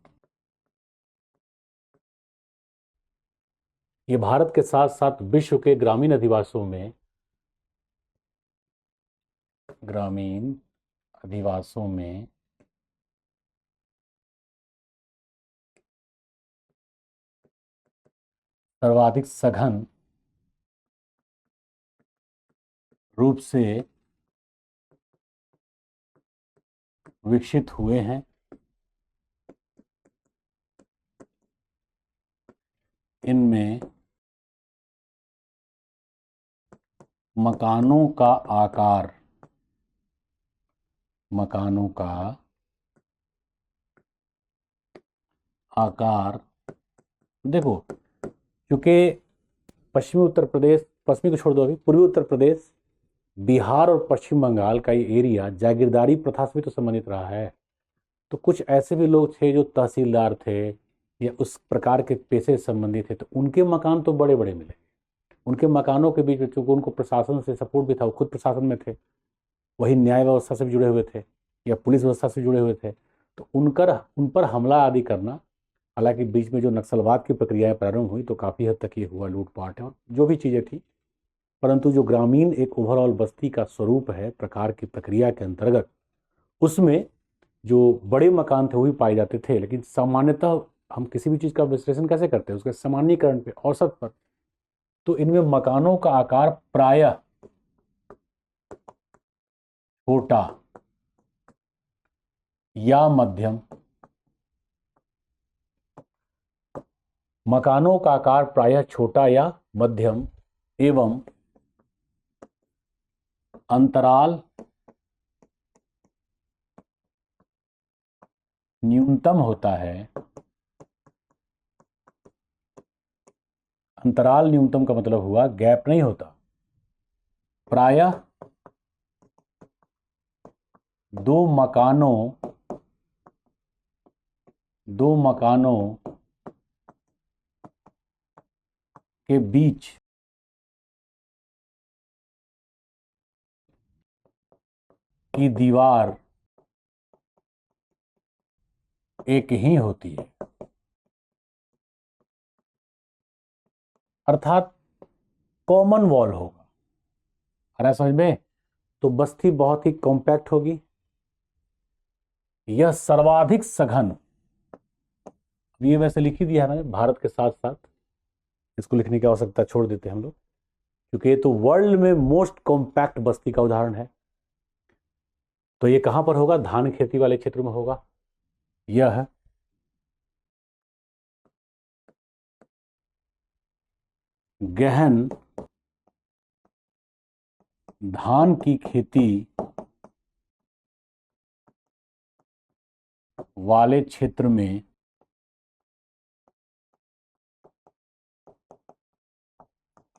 ये भारत के साथ साथ विश्व के ग्रामीण अधिवासों में सर्वाधिक सघन रूप से विकसित हुए हैं। इनमें मकानों का आकार देखो, क्योंकि पश्चिमी को छोड़ दो, अभी पूर्वी उत्तर प्रदेश, बिहार और पश्चिम बंगाल का ये एरिया जागीरदारी प्रथा से भी तो संबंधित रहा है। तो कुछ ऐसे भी लोग थे जो तहसीलदार थे या उस प्रकार के पेशे से संबंधित थे, तो उनके मकान तो बड़े बड़े मिले। उनके मकानों के बीच में, क्योंकि उनको प्रशासन से सपोर्ट भी था, वो खुद प्रशासन में थे, वही न्याय व्यवस्था से भी जुड़े हुए थे या पुलिस व्यवस्था से जुड़े हुए थे, तो उन पर हमला आदि करना, हालांकि बीच में जो नक्सलवाद की प्रक्रियाएं प्रारंभ हुई तो काफ़ी हद तक ये हुआ, लूटपाट है और जो भी चीज़ें थी, परंतु जो ग्रामीण एक ओवरऑल बस्ती का स्वरूप है प्रकार की प्रक्रिया के अंतर्गत, उसमें जो बड़े मकान थे वो भी पाए जाते थे, लेकिन सामान्यतः हम किसी भी चीज़ का विश्लेषण कैसे करते हैं, उसके सामान्यीकरण पे, औसत पर, तो इनमें मकानों का आकार प्रायः छोटा या मध्यम, मकानों का आकार प्रायः छोटा या मध्यम एवं अंतराल न्यूनतम होता है। अंतराल न्यूनतम का मतलब हुआ गैप नहीं होता, प्रायः दो मकानों के बीच की दीवार एक ही होती है। अर्थात कॉमन वॉल होगा, अरे समझ में, तो बस्ती बहुत ही कॉम्पैक्ट होगी। यह सर्वाधिक सघन, ये वैसे लिख ही दिया है मैंने भारत के साथ साथ, इसको लिखने की आवश्यकता छोड़ देते हैं हम लोग, क्योंकि ये तो वर्ल्ड में मोस्ट कॉम्पैक्ट बस्ती का उदाहरण है। तो ये कहां पर होगा, धान खेती वाले क्षेत्र में होगा। यह गहन धान की खेती वाले क्षेत्र में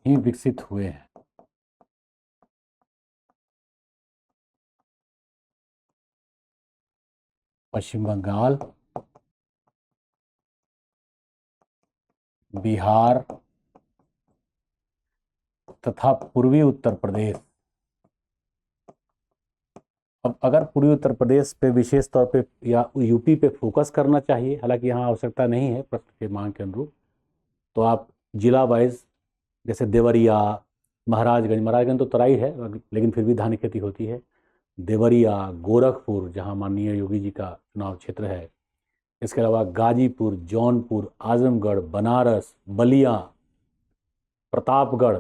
ही विकसित हुए हैं। पश्चिम बंगाल, बिहार तथा पूर्वी उत्तर प्रदेश। अब अगर पूर्वी उत्तर प्रदेश पे विशेष तौर पे या यूपी पे फोकस करना चाहिए, हालांकि यहाँ आवश्यकता नहीं है प्रश्न के मांग के अनुरूप, तो आप जिला वाइज, जैसे देवरिया, महाराजगंज तो तराई है लेकिन फिर भी धान खेती होती है, देवरिया, गोरखपुर जहाँ माननीय योगी जी का चुनाव क्षेत्र है, इसके अलावा गाजीपुर, जौनपुर, आजमगढ़, बनारस, बलिया, प्रतापगढ़,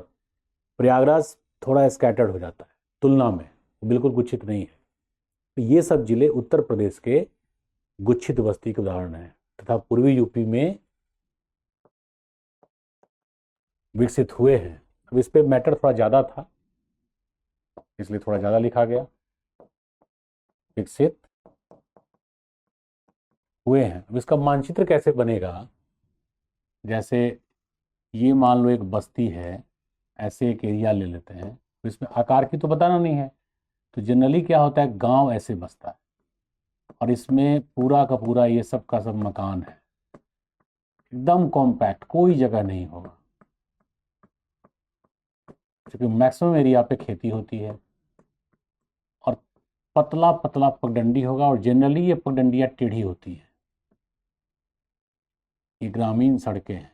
प्रयागराज थोड़ा स्कैटर्ड हो जाता है तुलना में, बिल्कुल गुच्छित नहीं है। तो ये सब जिले उत्तर प्रदेश के गुच्छित बस्ती के उदाहरण हैं, तथा पूर्वी यूपी में विकसित हुए हैं। अब इस पे मैटर थोड़ा ज़्यादा था, इसलिए थोड़ा ज़्यादा लिखा गया, विकसित हुए हैं। अब इसका मानचित्र कैसे बनेगा, जैसे ये मान लो एक बस्ती है, ऐसे एक एरिया ले लेते हैं, तो इसमें आकार की तो बताना नहीं है, तो जनरली क्या होता है, गांव ऐसे बसता है और इसमें पूरा का पूरा ये सब का सब मकान है, एकदम कॉम्पैक्ट, कोई जगह नहीं होगा, क्योंकि मैक्सिमम एरिया पे खेती होती है, और पतला पतला पगडंडी होगा, और जनरली ये पगडंडियाँ टेढ़ी होती हैं। ये ग्रामीण सड़कें हैं,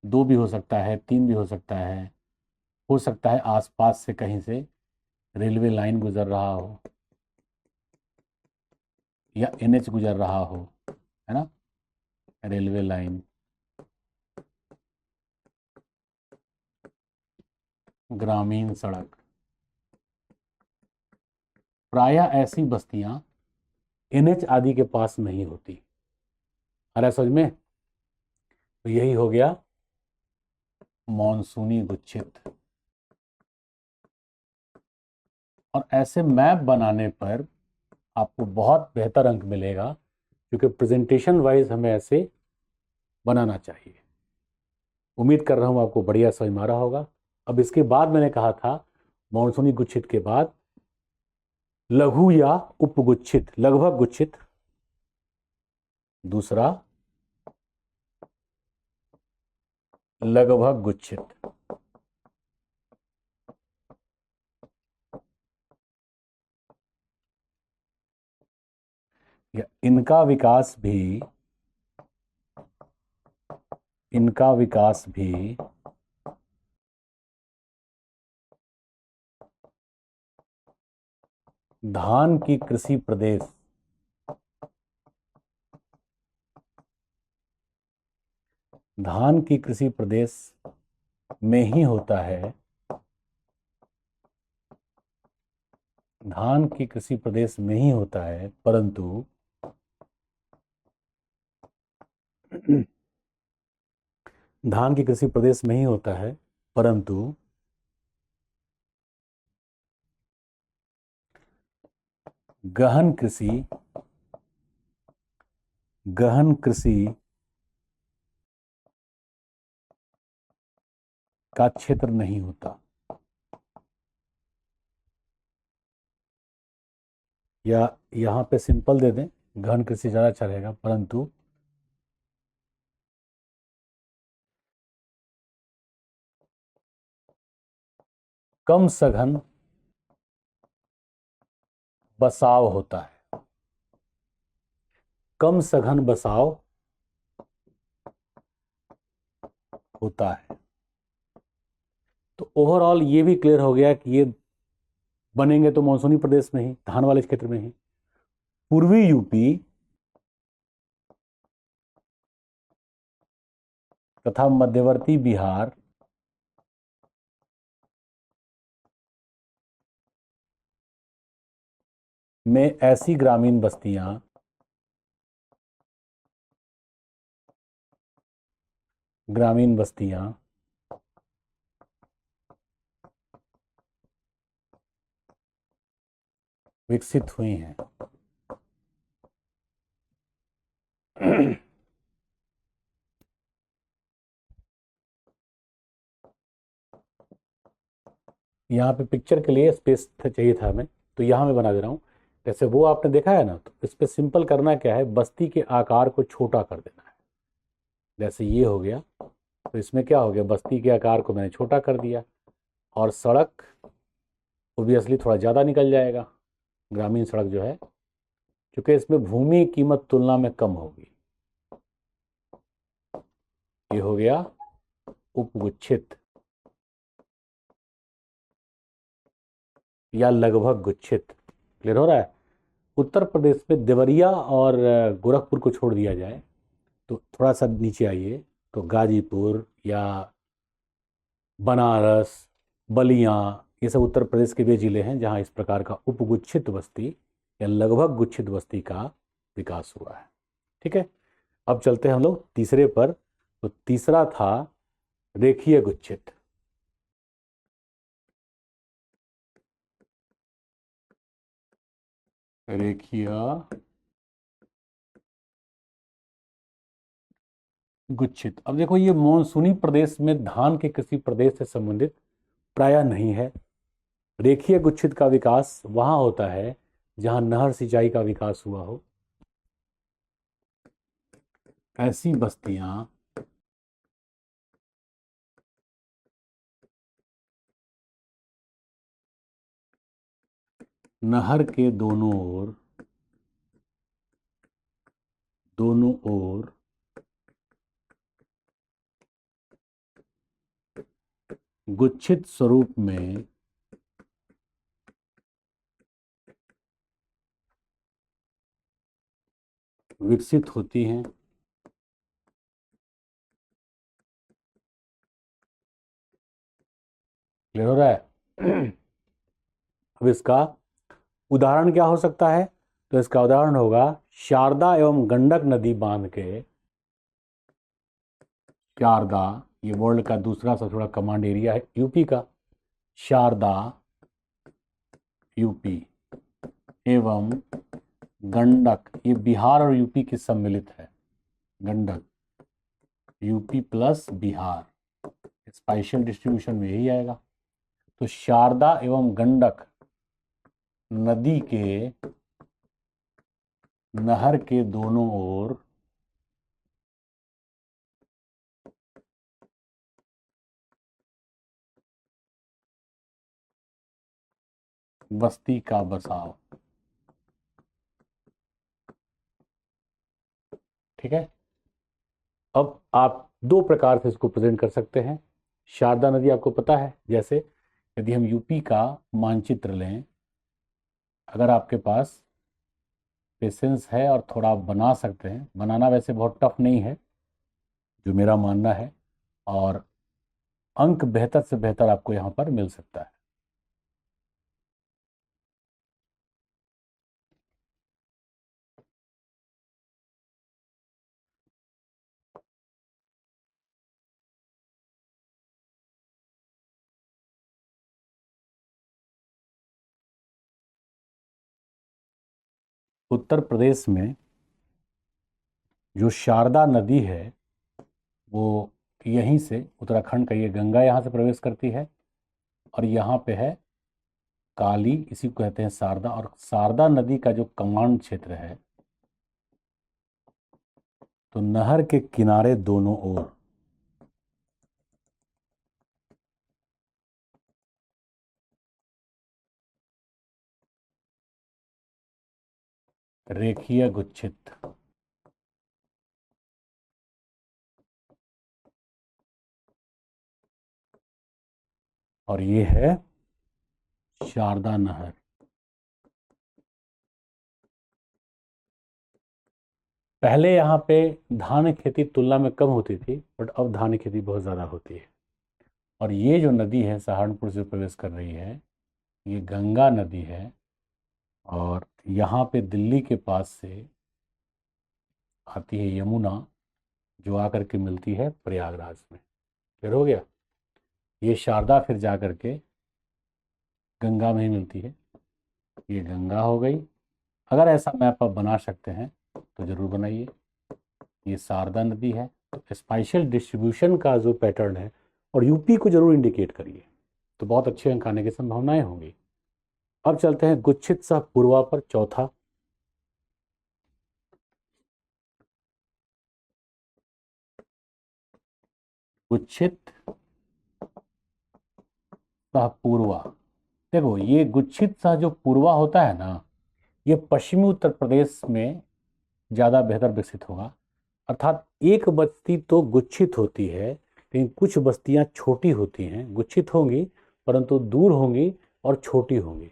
2 भी हो सकता है, 3 भी हो सकता है आसपास से कहीं से रेलवे लाइन गुजर रहा हो या एनएच गुजर रहा हो, है ना, रेलवे लाइन, ग्रामीण सड़क। प्रायः ऐसी बस्तियां एनएच आदि के पास नहीं होती। अरे समझ में, तो यही हो गया मॉनसूनी गुच्छित। और ऐसे मैप बनाने पर आपको बहुत बेहतर अंक मिलेगा, क्योंकि प्रेजेंटेशन वाइज हमें ऐसे बनाना चाहिए। उम्मीद कर रहा हूँ आपको बढ़िया समझ में आ रहा होगा। अब इसके बाद मैंने कहा था, मॉनसूनी गुच्छित के बाद लघु या उपगुच्छित, लगभग गुच्छित, दूसरा लगभग गुच्छित। या इनका विकास भी धान की कृषि प्रदेश में ही होता है। धान की कृषि प्रदेश में ही होता है, परंतु धान की कृषि प्रदेश में ही होता है, परंतु गहन कृषि का क्षेत्र नहीं होता। या यहां पे सिंपल दे दें, गहन कृषि ज्यादा अच्छा रहेगा, परंतु कम सघन बसाव होता है। कम सघन बसाव होता है। तो ओवरऑल ये भी क्लियर हो गया कि ये बनेंगे तो मानसूनी प्रदेश में ही, धान वाले क्षेत्र में ही। पूर्वी यूपी तथा मध्यवर्ती बिहार में ऐसी ग्रामीण बस्तियां विकसित हुई हैं। यहाँ पे पिक्चर के लिए स्पेस चाहिए था हमें, तो यहाँ मैं बना दे रहा हूँ। जैसे वो आपने देखा है ना, तो इस पे सिंपल करना क्या है, बस्ती के आकार को छोटा कर देना है। जैसे ये हो गया, तो इसमें क्या हो गया, बस्ती के आकार को मैंने छोटा कर दिया, और सड़क ओबियसली थोड़ा ज़्यादा निकल जाएगा, ग्रामीण सड़क जो है, क्योंकि इसमें भूमि कीमत तुलना में कम होगी। ये हो गया उपगुच्छित या लगभग गुच्छित। क्लियर हो रहा है। उत्तर प्रदेश में देवरिया और गोरखपुर को छोड़ दिया जाए तो थोड़ा सा नीचे आइए, तो गाजीपुर या बनारस, बलिया, ये सब उत्तर प्रदेश के वे जिले हैं जहां इस प्रकार का उपगुच्छित बस्ती या लगभग गुच्छित बस्ती का विकास हुआ है। ठीक है, अब चलते हैं हम लोग तीसरे पर। तो तीसरा था रेखीय गुच्छित। रेखीय गुच्छित। अब देखो, ये मानसूनी प्रदेश में धान के कृषि प्रदेश से संबंधित प्रायः नहीं है। रेखीय गुच्छित का विकास वहां होता है जहां नहर सिंचाई का विकास हुआ हो। ऐसी बस्तियां नहर के दोनों ओर गुच्छित स्वरूप में विकसित होती हैं। क्लियर हो रहा है। अब इसका उदाहरण क्या हो सकता है, तो इसका उदाहरण होगा शारदा एवं गंडक नदी बांध के। शारदा, ये वर्ल्ड का दूसरा सबसे बड़ा कमांड एरिया है यूपी का। शारदा यूपी एवं गंडक, ये बिहार और यूपी की सम्मिलित है। Gandak UP plus Bihar, spatial distribution में यही आएगा। तो शारदा एवं गंडक नदी के नहर के दोनों ओर बस्ती का बसाव। ठीक है। अब आप दो प्रकार से इसको प्रेजेंट कर सकते हैं। शारदा नदी आपको पता है, जैसे यदि हम यूपी का मानचित्र लें, अगर आपके पास पेशेंस है और थोड़ा आप बना सकते हैं, बनाना वैसे बहुत टफ नहीं है जो मेरा मानना है, और अंक बेहतर से बेहतर आपको यहाँ पर मिल सकता है। उत्तर प्रदेश में जो शारदा नदी है वो यहीं से, उत्तराखंड का ये गंगा यहाँ से प्रवेश करती है, और यहाँ पे है काली, इसी को कहते हैं शारदा। और शारदा नदी का जो कमांड क्षेत्र है, तो नहर के किनारे दोनों ओर रेखीय गुच्छित, और ये है शारदा नहर। पहले यहाँ पे धान खेती तुलना में कम होती थी, बट अब धान खेती बहुत ज़्यादा होती है। और ये जो नदी है सहारनपुर से प्रवेश कर रही है, ये गंगा नदी है, और यहाँ पे दिल्ली के पास से आती है यमुना, जो आकर के मिलती है प्रयागराज में। फिर हो गया, ये शारदा फिर जा कर के गंगा में ही मिलती है। ये गंगा हो गई। अगर ऐसा मैप आप बना सकते हैं तो ज़रूर बनाइए। ये शारदा नदी है, तो स्पाइशियल डिस्ट्रीब्यूशन का जो पैटर्न है, और यूपी को जरूर इंडिकेट करिए, तो बहुत अच्छे अंक आने की संभावनाएं होंगी। अब चलते हैं गुच्छित सह पूर्वा पर, चौथा। गुच्छित सह पूर्वा। देखो, ये गुच्छित सह जो पूर्वा होता है ना, ये पश्चिमी उत्तर प्रदेश में ज़्यादा बेहतर विकसित होगा। अर्थात एक बस्ती तो गुच्छित होती है, लेकिन कुछ बस्तियां छोटी होती हैं, गुच्छित होंगी परंतु दूर होंगी और छोटी होंगी।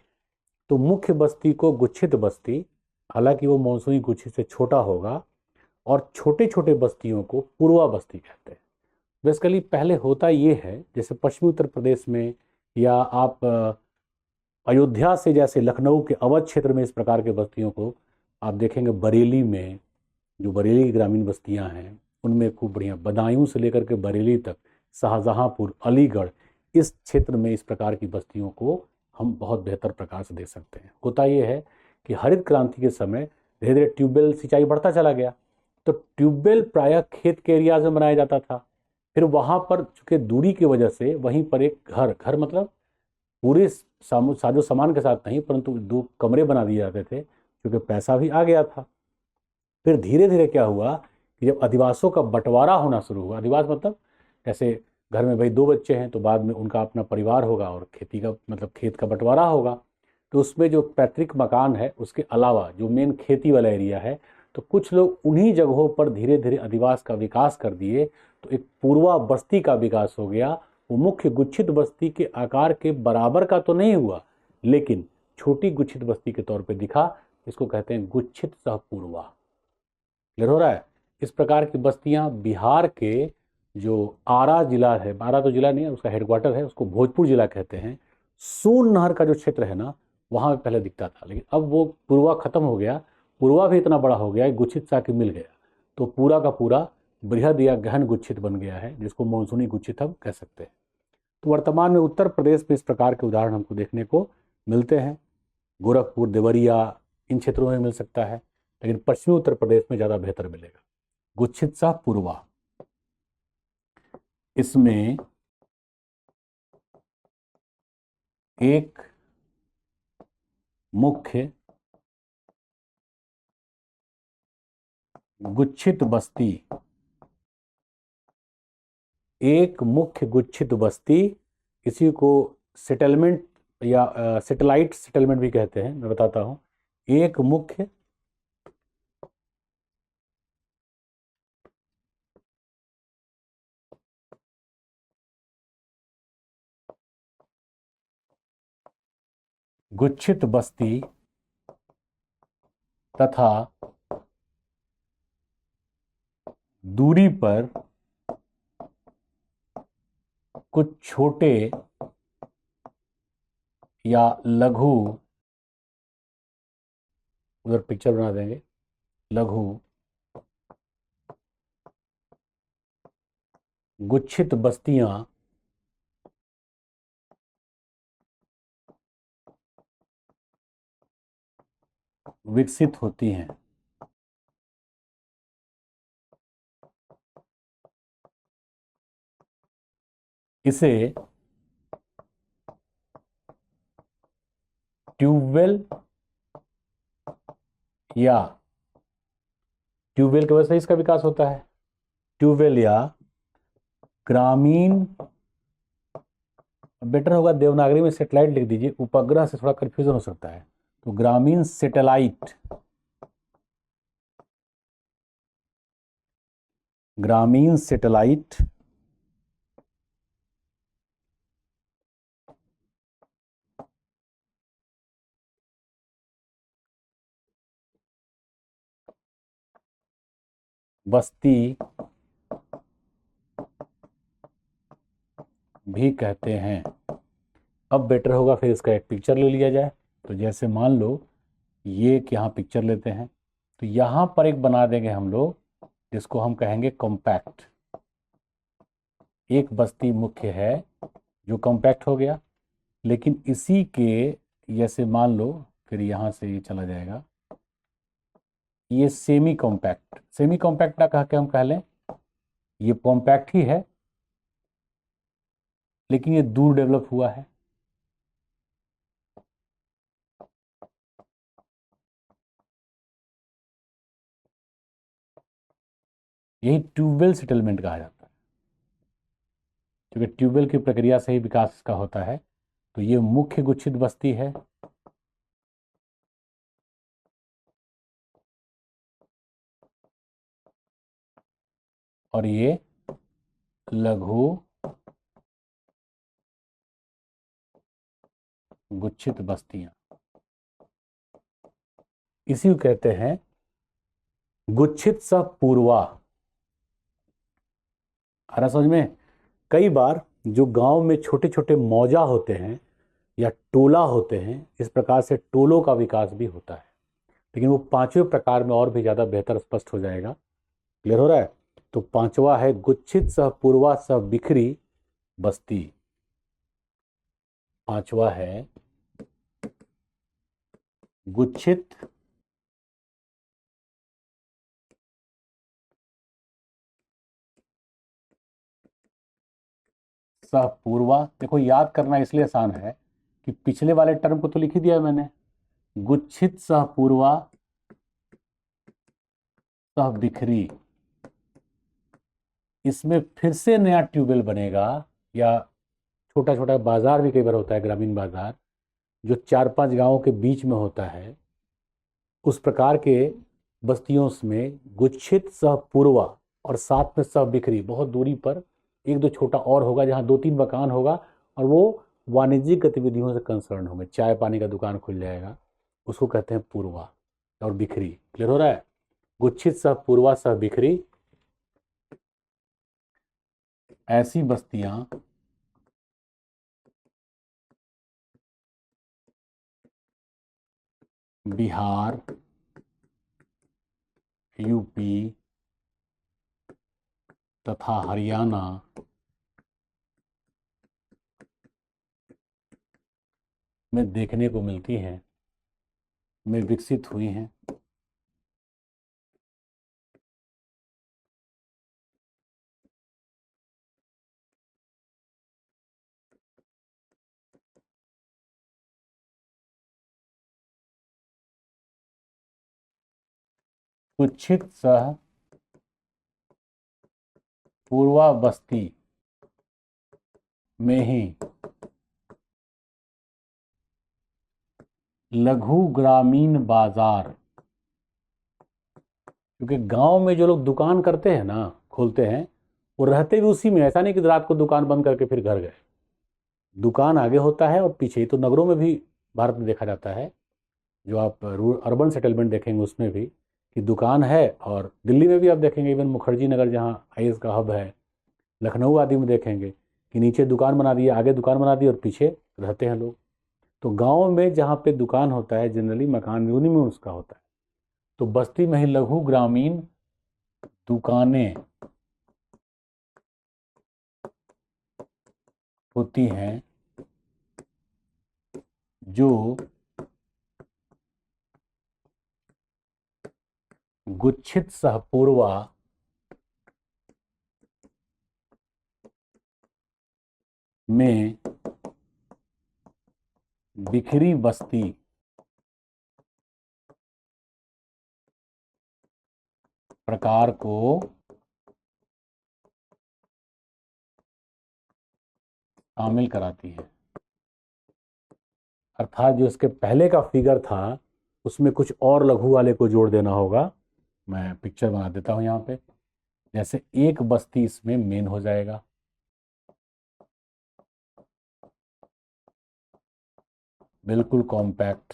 तो मुख्य बस्ती को गुच्छित बस्ती, हालांकि वो मौसमी गुच्छित से छोटा होगा, और छोटे छोटे बस्तियों को पूर्वा बस्ती कहते हैं। बेसिकली पहले होता ये है, जैसे पश्चिमी उत्तर प्रदेश में, या आप अयोध्या से जैसे लखनऊ के अवध क्षेत्र में इस प्रकार के बस्तियों को आप देखेंगे। बरेली में जो बरेली की ग्रामीण बस्तियां हैं, उनमें खूब बढ़िया, बदायूं से लेकर के बरेली तक, शाहजहांपुर, अलीगढ़, इस क्षेत्र में इस प्रकार की बस्तियों को हम बहुत बेहतर प्रकार से देख सकते हैं। होता यह है कि हरित क्रांति के समय धीरे धीरे ट्यूबवेल सिंचाई बढ़ता चला गया, तो ट्यूबवेल प्रायः खेत के एरियाज में बनाया जाता था। फिर वहां पर चूंकि दूरी की वजह से वहीं पर एक घर, घर मतलब पूरे साजो सामान के साथ नहीं, परंतु दो कमरे बना दिए जाते थे, क्योंकि पैसा भी आ गया था। फिर धीरे धीरे क्या हुआ कि जब अधिवासों का बंटवारा होना शुरू हुआ, अधिवास मतलब जैसे घर में भाई दो बच्चे हैं, तो बाद में उनका अपना परिवार होगा और खेती का मतलब खेत का बंटवारा होगा, तो उसमें जो पैतृक मकान है उसके अलावा जो मेन खेती वाला एरिया है, तो कुछ लोग उन्हीं जगहों पर धीरे धीरे अधिवास का विकास कर दिए, तो एक पूर्वा बस्ती का विकास हो गया। वो मुख्य गुच्छित बस्ती के आकार के बराबर का तो नहीं हुआ, लेकिन छोटी गुच्छित बस्ती के तौर पे दिखा। इसको कहते हैं गुच्छित सह पूर्वा। क्लियर हो रहा है? इस प्रकार की बस्तियां बिहार के जो आरा जिला है, आरा तो जिला नहीं है, उसका हेडक्वार्टर है, उसको भोजपुर जिला कहते हैं, सोन नहर का जो क्षेत्र है ना, वहां पे पहले दिखता था, लेकिन अब वो पूर्वा खत्म हो गया। पूर्वा भी इतना बड़ा हो गया, गुच्छित सा के मिल गया, तो पूरा का पूरा बृहद या गहन गुच्छित बन गया है, जिसको मानसूनी गुच्छित हम कह सकते हैं। तो वर्तमान में उत्तर प्रदेश में इस प्रकार के उदाहरण हमको देखने को मिलते हैं। गोरखपुर, देवरिया, इन क्षेत्रों में मिल सकता है, लेकिन पश्चिमी उत्तर प्रदेश में ज़्यादा बेहतर मिलेगा। गुच्छित सा पूर्वा, इसमें एक मुख्य गुच्छित बस्ती, एक मुख्य गुच्छित बस्ती, इसी को सेटलमेंट या सैटेलाइट सेटलमेंट भी कहते हैं, मैं बताता हूँ। एक मुख्य गुच्छित बस्ती तथा दूरी पर कुछ छोटे या लघु, उधर पिक्चर बना देंगे, लघु गुच्छित बस्तियां विकसित होती हैं। इसे ट्यूबवेल या ट्यूबवेल की वजह से इसका विकास होता है। ट्यूबवेल या ग्रामीण, बेटर होगा देवनागरी में सेटेलाइट लिख दीजिए, उपग्रह से थोड़ा कंफ्यूजन हो सकता है। तो ग्रामीण सैटेलाइट, ग्रामीण सैटेलाइट बस्ती भी कहते हैं। अब बेटर होगा फिर इसका एक पिक्चर ले लिया जाए। तो जैसे मान लो ये एक यहाँ पिक्चर लेते हैं, तो यहाँ पर एक बना देंगे हम लोग जिसको हम कहेंगे कॉम्पैक्ट। एक बस्ती मुख्य है जो कॉम्पैक्ट हो गया, लेकिन इसी के जैसे मान लो फिर यहाँ से ये चला जाएगा, ये सेमी कॉम्पैक्ट। सेमी कॉम्पैक्ट ना कह के हम कह लें ये कॉम्पैक्ट ही है, लेकिन ये दूर डेवलप हुआ है। यही ट्यूबवेल सेटलमेंट कहा जाता है, क्योंकि ट्यूबवेल की प्रक्रिया से ही विकास इसका होता है। तो ये मुख्य गुच्छित बस्ती है, और ये लघु गुच्छित बस्तियां, इसी को कहते हैं गुच्छित सह पूर्वा। आ रहा समझ में? कई बार जो गांव में छोटे छोटे मौजा होते हैं या टोला होते हैं, इस प्रकार से टोलों का विकास भी होता है, लेकिन वो पांचवें प्रकार में और भी ज्यादा बेहतर स्पष्ट हो जाएगा। क्लियर हो रहा है? तो पांचवा है गुच्छित सह पूर्वा सह बिखरी बस्ती। पांचवा है गुच्छित सह पूर्वा। देखो याद करना इसलिए आसान है कि पिछले वाले टर्म को तो लिख ही दिया मैंने, गुच्छित सह पूर्वा सह बिखरी। इसमें फिर से नया ट्यूबवेल बनेगा, या छोटा छोटा बाजार भी कई बार होता है, ग्रामीण बाजार जो चार पांच गांवों के बीच में होता है, उस प्रकार के बस्तियों में गुच्छित सह पूर्वा और साथ में सह बिखरी, बहुत दूरी पर एक दो छोटा और होगा जहां दो तीन मकान होगा, और वो वाणिज्यिक गतिविधियों से कंसर्न होंगे, चाय पानी का दुकान खुल जाएगा, उसको कहते हैं पूर्वा और बिखरी। क्लियर हो रहा है? गुच्छित सह पूर्वा सह बिखरी ऐसी बस्तियां बिहार, यूपी तथा हरियाणा में देखने को मिलती हैं, में विकसित हुई हैं। कुच्छित सह पूर्वा बस्ती में ही लघु ग्रामीण बाजार, क्योंकि गांव में जो लोग दुकान करते हैं ना, खोलते हैं, वो रहते भी उसी में, ऐसा नहीं कि रात को दुकान बंद करके फिर घर गए। दुकान आगे होता है और पीछे ही। तो नगरों में भी भारत में देखा जाता है, जो आप अर्बन सेटलमेंट देखेंगे उसमें भी, कि दुकान है। और दिल्ली में भी आप देखेंगे, इवन मुखर्जी नगर जहाँ आईएएस का हब है, लखनऊ आदि में देखेंगे कि नीचे दुकान बना दी, आगे दुकान बना दी और पीछे रहते हैं लोग। तो गांव में जहाँ पे दुकान होता है, जनरली मकान भी उन्हीं में उसका होता है। तो बस्ती में ही लघु ग्रामीण दुकानें होती हैं, जो गुच्छित सहपूर्वा में बिखरी बस्ती प्रकार को शामिल कराती है। अर्थात जो इसके पहले का फिगर था उसमें कुछ और लघु वाले को जोड़ देना होगा। मैं पिक्चर बना देता हूं यहाँ पे। जैसे एक बस्ती इसमें मेन हो जाएगा, बिल्कुल कॉम्पैक्ट।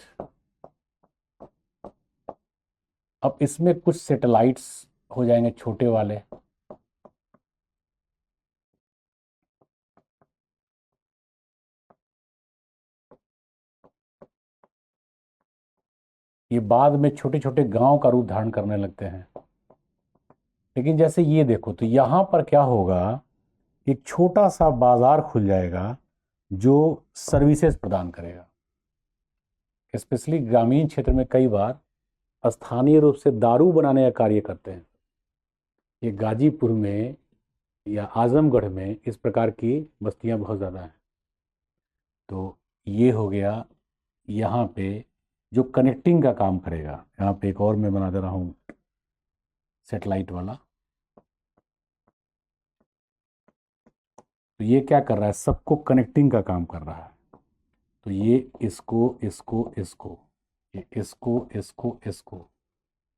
अब इसमें कुछ सैटेलाइट्स हो जाएंगे छोटे वाले। ये बाद में छोटे छोटे गांव का रूप धारण करने लगते हैं। लेकिन जैसे ये देखो, तो यहां पर क्या होगा, एक छोटा सा बाजार खुल जाएगा जो सर्विसेज प्रदान करेगा। स्पेशली ग्रामीण क्षेत्र में कई बार स्थानीय रूप से दारू बनाने का कार्य करते हैं। ये गाजीपुर में या आजमगढ़ में इस प्रकार की बस्तियां बहुत ज़्यादा हैं। तो ये हो गया यहाँ पे जो कनेक्टिंग का काम करेगा। यहाँ पे एक और मैं बना दे रहा हूँ सेटेलाइट वाला। तो ये क्या कर रहा है, सबको कनेक्टिंग का काम कर रहा है। तो ये इसको इसको इसको, ये इसको इसको इसको।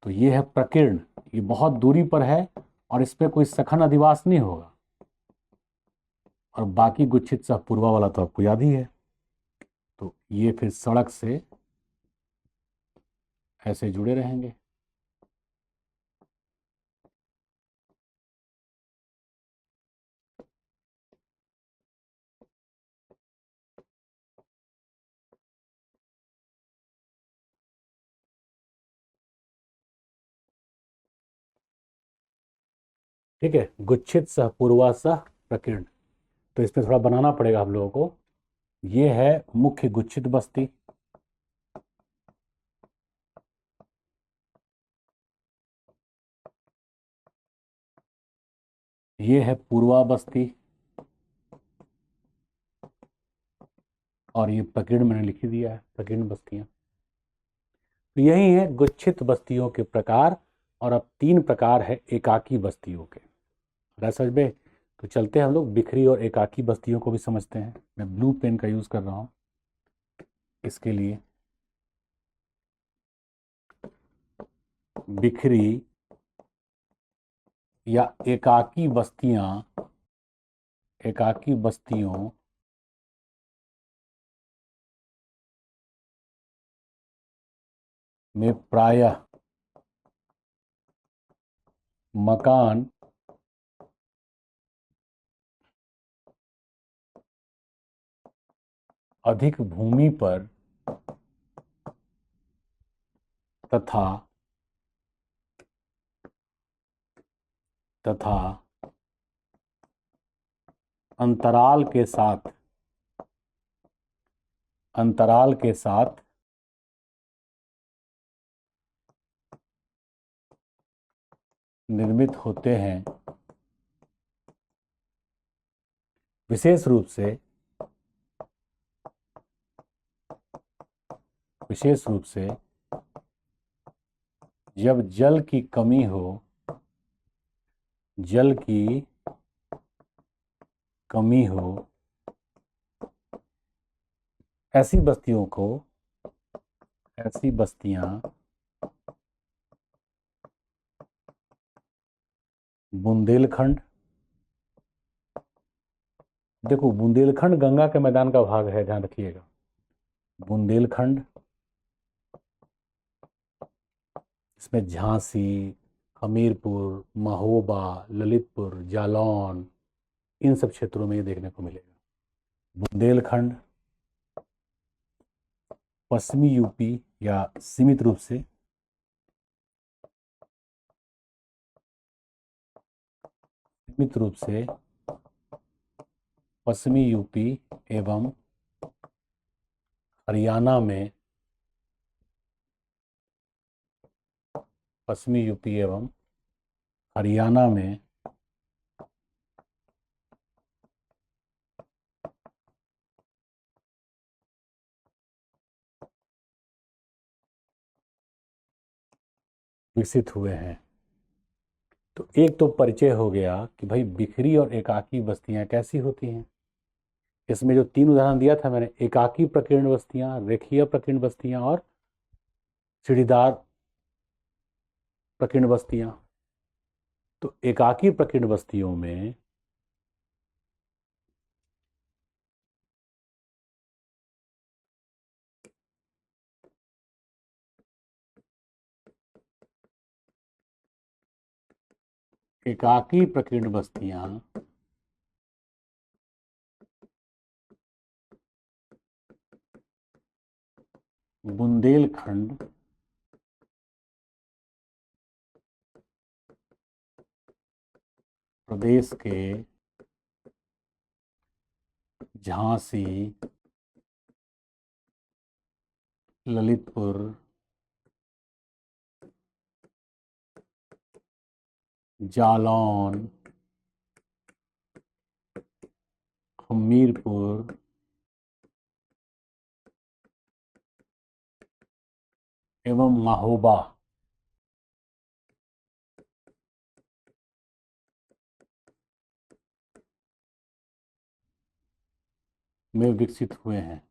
तो ये है प्रकीर्ण, ये बहुत दूरी पर है और इस पे कोई सखन अधिवास नहीं होगा। और बाकी गुच्छित सहपूर्वा वाला तो आपको याद ही है। तो ये फिर सड़क से ऐसे जुड़े रहेंगे। ठीक है, गुच्छित सहपूर्वा सह प्रकीर्ण। तो इसमें थोड़ा बनाना पड़ेगा हम लोगों को। ये है मुख्य गुच्छित बस्ती, ये है पूर्वा बस्ती, और ये प्रकीर्ण मैंने लिख ही दिया है, प्रकीर्ण बस्तियां। तो यही है गुच्छित बस्तियों के प्रकार। और अब तीन प्रकार है एकाकी बस्तियों के। राय समझ में? तो चलते हैं हम लोग बिखरी और एकाकी बस्तियों को भी समझते हैं। मैं ब्लू पेन का यूज कर रहा हूं इसके लिए। बिखरी या एकाकी बस्तियां, एकाकी बस्तियों में प्रायः मकान अधिक भूमि पर तथा तथा अंतराल के साथ, अंतराल के साथ निर्मित होते हैं। विशेष रूप से, विशेष रूप से जब जल की कमी हो, जल की कमी हो, ऐसी बस्तियों को ऐसी बस्तियां बुंदेलखंड, देखो बुंदेलखंड गंगा के मैदान का भाग है, ध्यान रखिएगा। बुंदेलखंड, इसमें झांसी, हमीरपुर, महोबा, ललितपुर, जालौन, इन सब क्षेत्रों में ये देखने को मिलेगा। बुंदेलखंड, पश्चिमी यूपी या सीमित रूप से पश्चिमी यूपी एवं हरियाणा में, पश्चिमी यूपी एवं हरियाणा में विकसित हुए हैं। तो एक तो परिचय हो गया कि भाई बिखरी और एकाकी बस्तियां कैसी होती हैं। इसमें जो तीन उदाहरण दिया था मैंने, एकाकी प्रकीर्ण बस्तियां, रेखीय प्रकीर्ण बस्तियां और सीढ़ीदार प्रकीर्ण बस्तियां। तो एकाकी प्रकीर्ण बस्तियों में एकाकी प्रकीर्ण बस्तियां बुंदेलखंड, प्रदेश के झांसी, ललितपुर, जालौन, हमीरपुर एवं महोबा में विकसित हुए हैं।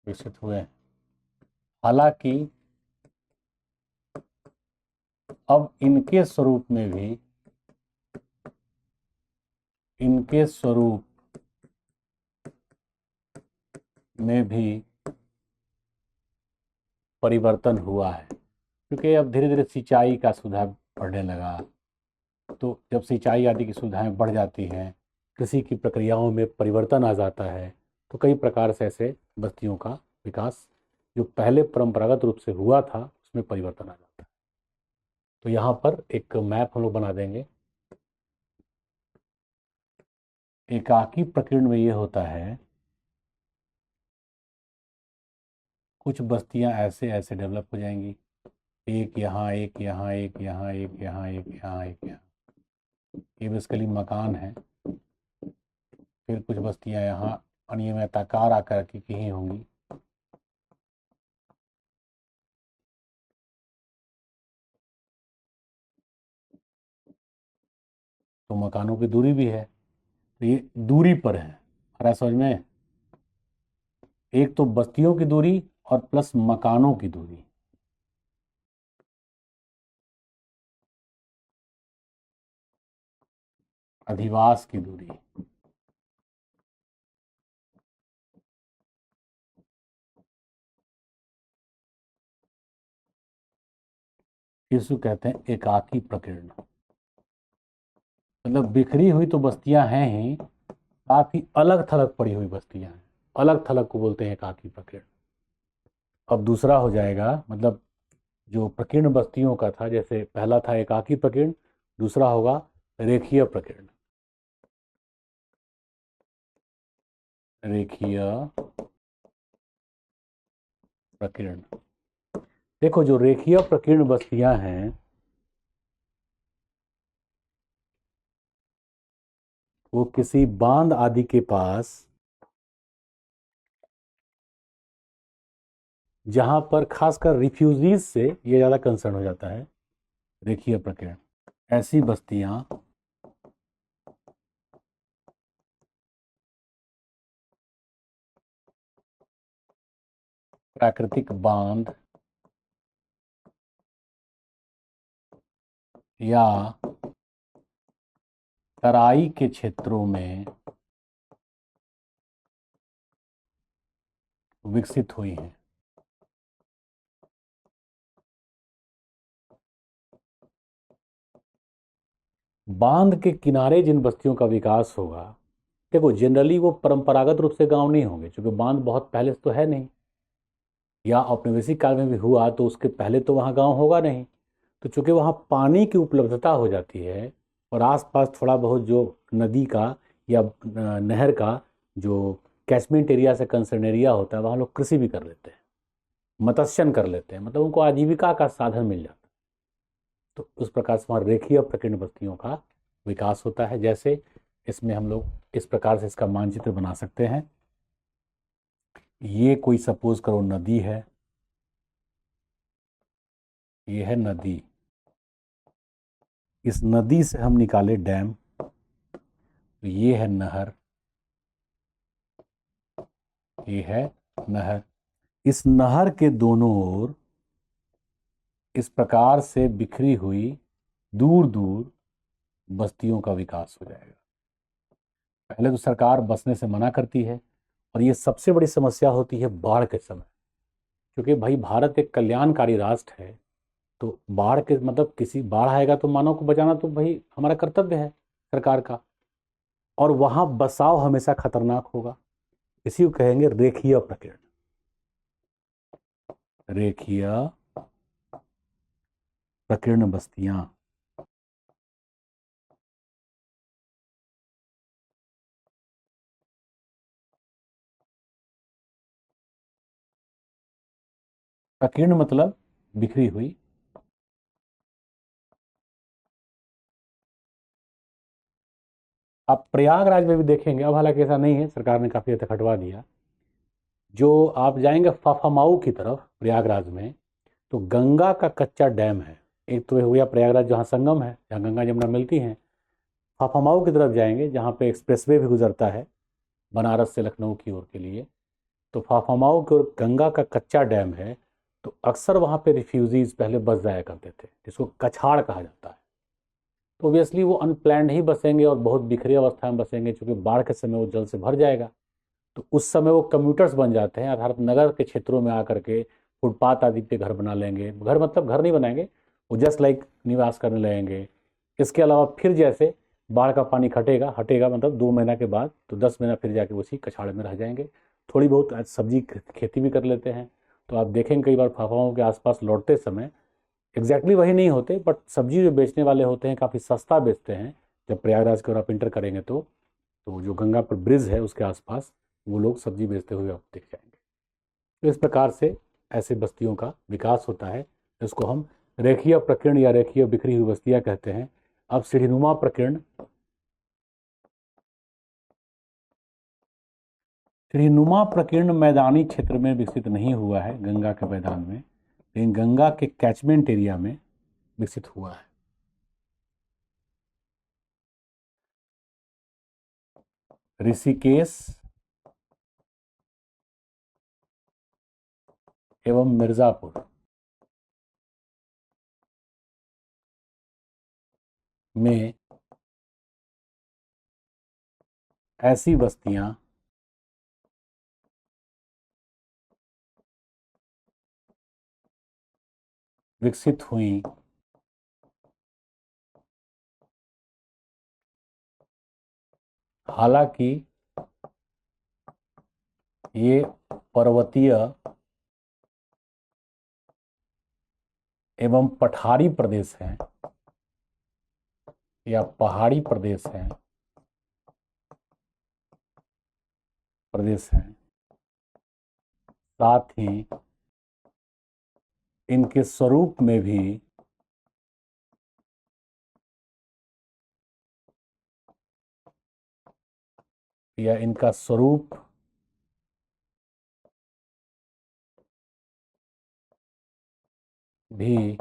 विकसित हुए हैं। हालांकि अब इनके स्वरूप में भी परिवर्तन हुआ है, क्योंकि अब धीरे धीरे सिंचाई का सुविधा बढ़ने लगा। तो जब सिंचाई आदि की सुविधाएं बढ़ जाती हैं, कृषि की प्रक्रियाओं में परिवर्तन आ जाता है, तो कई प्रकार से ऐसे बस्तियों का विकास जो पहले परंपरागत रूप से हुआ था उसमें परिवर्तन आ जाता है। तो यहाँ पर एक मैप हम लोग बना देंगे। एकाकी प्रकीर्ण में ये होता है, कुछ बस्तियां ऐसे ऐसे डेवलप हो जाएंगी, एक यहाँ, एक यहाँ, एक यहाँ, एक यहाँ, एक यहाँ, एक यहाँ। ये बेसिकली मकान है। फिर कुछ बस्तियां यहाँ अनियमिताकार आकार की ही होंगी। तो मकानों की दूरी भी है, तो ये दूरी पर है, आ रहा है समझ में। एक तो बस्तियों की दूरी और प्लस मकानों की दूरी। अधिवास की दूरी, इसको कहते हैं एकाकी प्रकीर्ण। मतलब बिखरी हुई तो बस्तियां हैं ही, साथ ही अलग थलग पड़ी हुई बस्तियां हैं। अलग थलग को बोलते हैं एकाकी प्रकीर्ण। अब दूसरा हो जाएगा, मतलब जो प्रकीर्ण बस्तियों का था, जैसे पहला था एकाकी प्रकीर्ण, दूसरा होगा रेखीय प्रकीर्ण। रेखीय प्रकीर्ण, देखो जो रेखीय प्रकीर्ण बस्तियां हैं वो किसी बांध आदि के पास, जहां पर खासकर रिफ्यूजीज से ये ज्यादा कंसर्न हो जाता है। रेखीय प्रकीर्ण, ऐसी बस्तियां प्राकृतिक बांध या तराई के क्षेत्रों में विकसित हुई हैं। बांध के किनारे जिन बस्तियों का विकास होगा, देखो जनरली वो परंपरागत रूप से गांव नहीं होंगे, क्योंकि बांध बहुत पहले से तो है नहीं, या औपनिवेशिक काल में भी हुआ तो उसके पहले तो वहाँ गांव होगा नहीं। तो चूंकि वहाँ पानी की उपलब्धता हो जाती है और आसपास थोड़ा बहुत जो नदी का या नहर का जो कैचमेंट एरिया से कंसर्न एरिया होता है, वहाँ लोग कृषि भी कर लेते हैं, मत्स्यन कर लेते हैं, मतलब उनको आजीविका का साधन मिल जाता है। तो उस प्रकार से वहाँ रेखीय प्रकीर्ण बस्तियों का विकास होता है। जैसे इसमें हम लोग इस प्रकार से इसका मानचित्र बना सकते हैं। ये कोई सपोज करो नदी है, ये है नदी, इस नदी से हम निकाले डैम, तो ये है नहर, ये है नहर। इस नहर के दोनों ओर इस प्रकार से बिखरी हुई दूर दूर बस्तियों का विकास हो जाएगा। पहले तो सरकार बसने से मना करती है, और ये सबसे बड़ी समस्या होती है बाढ़ के समय, क्योंकि भाई भारत एक कल्याणकारी राष्ट्र है। तो बाढ़ के मतलब किसी बाढ़ आएगा तो मानव को बचाना तो भाई हमारा कर्तव्य है सरकार का, और वहां बसाव हमेशा खतरनाक होगा। इसी को कहेंगे रेखीय प्रकीर्ण। रेखीय प्रकीर्ण बस्तियां। प्रकीर्ण मतलब बिखरी हुई। आप प्रयागराज में भी देखेंगे, अब हालांकि ऐसा नहीं है, सरकार ने काफी हद तक हटवा दिया। जो आप जाएंगे फाफामाऊ की तरफ प्रयागराज में, तो गंगा का कच्चा डैम है। एक तो ये हो गया प्रयागराज जहाँ संगम है, जहाँ गंगा जमुना मिलती हैं। फाफामाऊ की तरफ जाएंगे जहाँ पे एक्सप्रेसवे भी गुजरता है बनारस से लखनऊ की ओर के लिए, तो फाफामाऊ की ओर गंगा का कच्चा डैम है। तो अक्सर वहाँ पे रिफ्यूजीज पहले बस जाया करते थे, जिसको कछाड़ कहा जाता है। तो ऑब्वियसली वो अनप्लैंड ही बसेंगे और बहुत बिखरी अवस्था में बसेंगे, क्योंकि बाढ़ के समय वो जल से भर जाएगा। तो उस समय वो कम्यूटर्स बन जाते हैं, अर्थात नगर के क्षेत्रों में आकर के फुटपाथ आदि पे घर बना लेंगे। घर मतलब घर नहीं बनाएंगे, वो जस्ट लाइक निवास करने लगेंगे। इसके अलावा फिर जैसे बाढ़ का पानी हटेगा हटेगा मतलब 2 महीना के बाद, तो 10 महीना फिर जाके उसी कछाड़ में रह जाएंगे। थोड़ी बहुत आज सब्जी खेती भी कर लेते हैं। तो आप देखेंगे कई बार फाफाओं के आसपास लौटते समय एग्जैक्टली वही नहीं होते, बट सब्जी जो बेचने वाले होते हैं काफ़ी सस्ता बेचते हैं। जब प्रयागराज की ओर आप इंटर करेंगे तो जो गंगा पर ब्रिज है उसके आसपास वो लोग सब्जी बेचते हुए आप दिख जाएंगे। तो इस प्रकार से ऐसे बस्तियों का विकास होता है, जिसको हम रेखीय प्रकीर्ण या रेखीय बिखरी हुई बस्तियां कहते हैं। अब सीढ़ीनुमा प्रकीर्ण। सीढ़ीनुमा प्रकीर्ण मैदानी क्षेत्र में विकसित नहीं हुआ है गंगा के मैदान में, लेकिन गंगा के कैचमेंट एरिया में विकसित हुआ है। ऋषिकेश एवं मिर्जापुर में ऐसी बस्तियां विकसित हुई हालांकि ये पर्वतीय एवं पठारी प्रदेश हैं या पहाड़ी प्रदेश हैं। साथ ही इनके स्वरूप में भी या इनका स्वरूप भी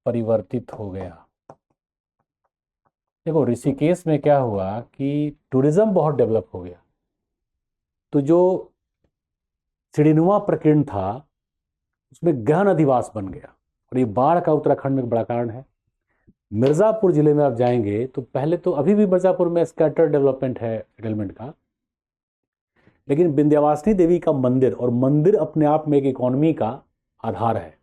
परिवर्तित हो गया। देखो ऋषिकेश में क्या हुआ कि टूरिज्म बहुत डेवलप हो गया। तो जो सीढ़ीनुमा प्रकीर्ण था, उसमें गहन अधिवास बन गया, और ये बाढ़ का उत्तराखंड में एक बड़ा कारण है। मिर्जापुर जिले में आप जाएंगे तो पहले तो अभी भी मिर्जापुर में स्कैटर डेवलपमेंट है सेटलमेंट का, लेकिन विंध्यवासिनी देवी का मंदिर, और मंदिर अपने आप में एक इकोनॉमी का आधार है।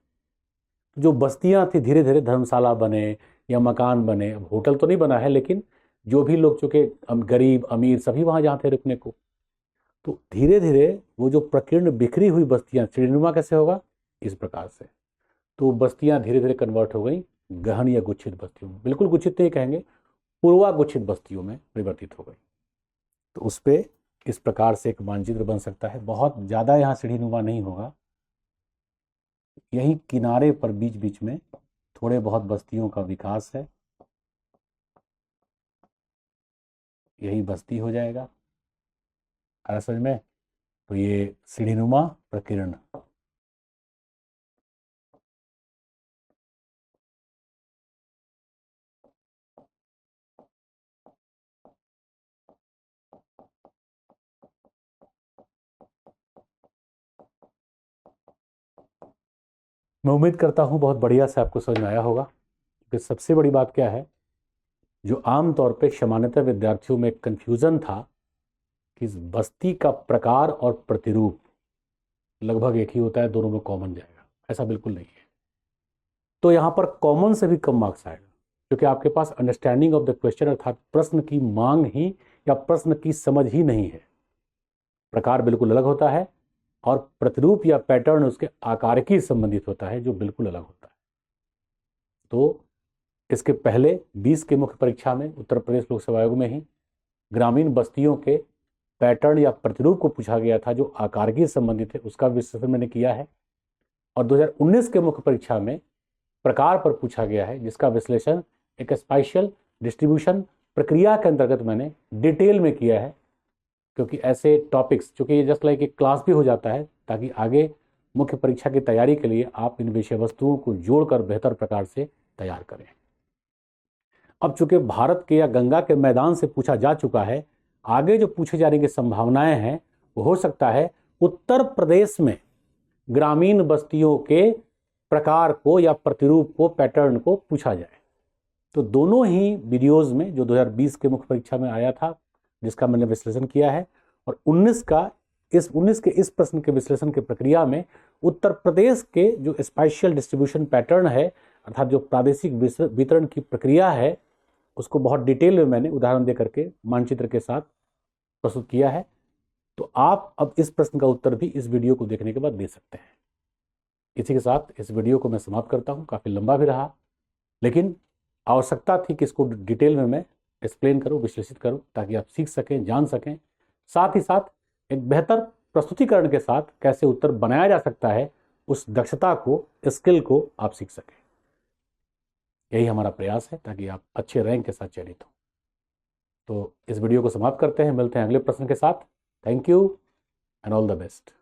जो बस्तियां थी धीरे धीरे धर्मशाला बने या मकान बने, अब होटल तो नहीं बना है, लेकिन जो भी लोग चूंकि गरीब अमीर सभी वहां जहाँ थे रुकने को, तो धीरे धीरे वो जो प्रकीर्ण बिखरी हुई बस्तियां, सीढ़ीनुमा कैसे होगा, इस प्रकार से, तो बस्तियां धीरे धीरे कन्वर्ट हो गई गहन या गुच्छित बस्तियों में, बिल्कुल गुच्छित नहीं कहेंगे, पूर्वा गुच्छित बस्तियों में परिवर्तित हो गई। तो उस पर इस प्रकार से एक मानचित्र बन सकता है। बहुत ज़्यादा यहाँ सीढ़ीनुमा नहीं होगा, यही किनारे पर बीच बीच में थोड़े बहुत बस्तियों का विकास है, यही बस्ती हो जाएगा। आया समझ में? तो ये सीढ़ीनुमा प्रकीर्ण। मैं उम्मीद करता हूँ बहुत बढ़िया से आपको समझ में आया होगा, क्योंकि सबसे बड़ी बात क्या है, जो आम तौर पे सामान्यतः विद्यार्थियों में कन्फ्यूजन था कि इस बस्ती का प्रकार और प्रतिरूप लगभग एक ही होता है, दोनों में कॉमन जाएगा, ऐसा बिल्कुल नहीं है। तो यहाँ पर कॉमन से भी कम मार्क्स आएगा, क्योंकि आपके पास अंडरस्टैंडिंग ऑफ द क्वेश्चन अर्थात प्रश्न की मांग ही या प्रश्न की समझ ही नहीं है। प्रकार बिल्कुल अलग होता है और प्रतिरूप या पैटर्न उसके आकार की संबंधित होता है, जो बिल्कुल अलग होता है। तो इसके पहले 20 के मुख्य परीक्षा में उत्तर प्रदेश लोक सेवा आयोग में ही ग्रामीण बस्तियों के पैटर्न या प्रतिरूप को पूछा गया था, जो आकार की संबंधित है, उसका विश्लेषण मैंने किया है। और 2019 के मुख्य परीक्षा में प्रकार पर पूछा गया है, जिसका विश्लेषण एक स्पाइशियल डिस्ट्रीब्यूशन प्रक्रिया के अंतर्गत मैंने डिटेल में किया है, क्योंकि ऐसे टॉपिक्स, चूंकि ये जस्ट लाइक एक क्लास भी हो जाता है, ताकि आगे मुख्य परीक्षा की तैयारी के लिए आप इन विषय वस्तुओं को जोड़कर बेहतर प्रकार से तैयार करें। अब चूंकि भारत के या गंगा के मैदान से पूछा जा चुका है, आगे जो पूछे जाने की संभावनाएं हैं, वो हो सकता है उत्तर प्रदेश में ग्रामीण बस्तियों के प्रकार को या प्रतिरूप को, पैटर्न को पूछा जाए। तो दोनों ही वीडियोस में, जो 2020 के मुख्य परीक्षा में आया था जिसका मैंने विश्लेषण किया है, और 19 के इस प्रश्न के विश्लेषण की प्रक्रिया में उत्तर प्रदेश के जो स्पाइशियल डिस्ट्रीब्यूशन पैटर्न है, अर्थात जो प्रादेशिक वितरण की प्रक्रिया है, उसको बहुत डिटेल में मैंने उदाहरण दे करके मानचित्र के साथ प्रस्तुत किया है। तो आप अब इस प्रश्न का उत्तर भी इस वीडियो को देखने के बाद दे सकते हैं। इसी के साथ इस वीडियो को मैं समाप्त करता हूँ। काफ़ी लंबा भी रहा, लेकिन आवश्यकता थी कि इसको डिटेल में मैं एक्सप्लेन करूँ, विश्लेषित करूँ, ताकि आप सीख सकें, जान सकें, साथ ही साथ एक बेहतर प्रस्तुतिकरण के साथ कैसे उत्तर बनाया जा सकता है, उस दक्षता को, स्किल को आप सीख सकें। यही हमारा प्रयास है, ताकि आप अच्छे रैंक के साथ चयनित हो। तो इस वीडियो को समाप्त करते हैं, मिलते हैं अगले प्रश्न के साथ। Thank you and all the best.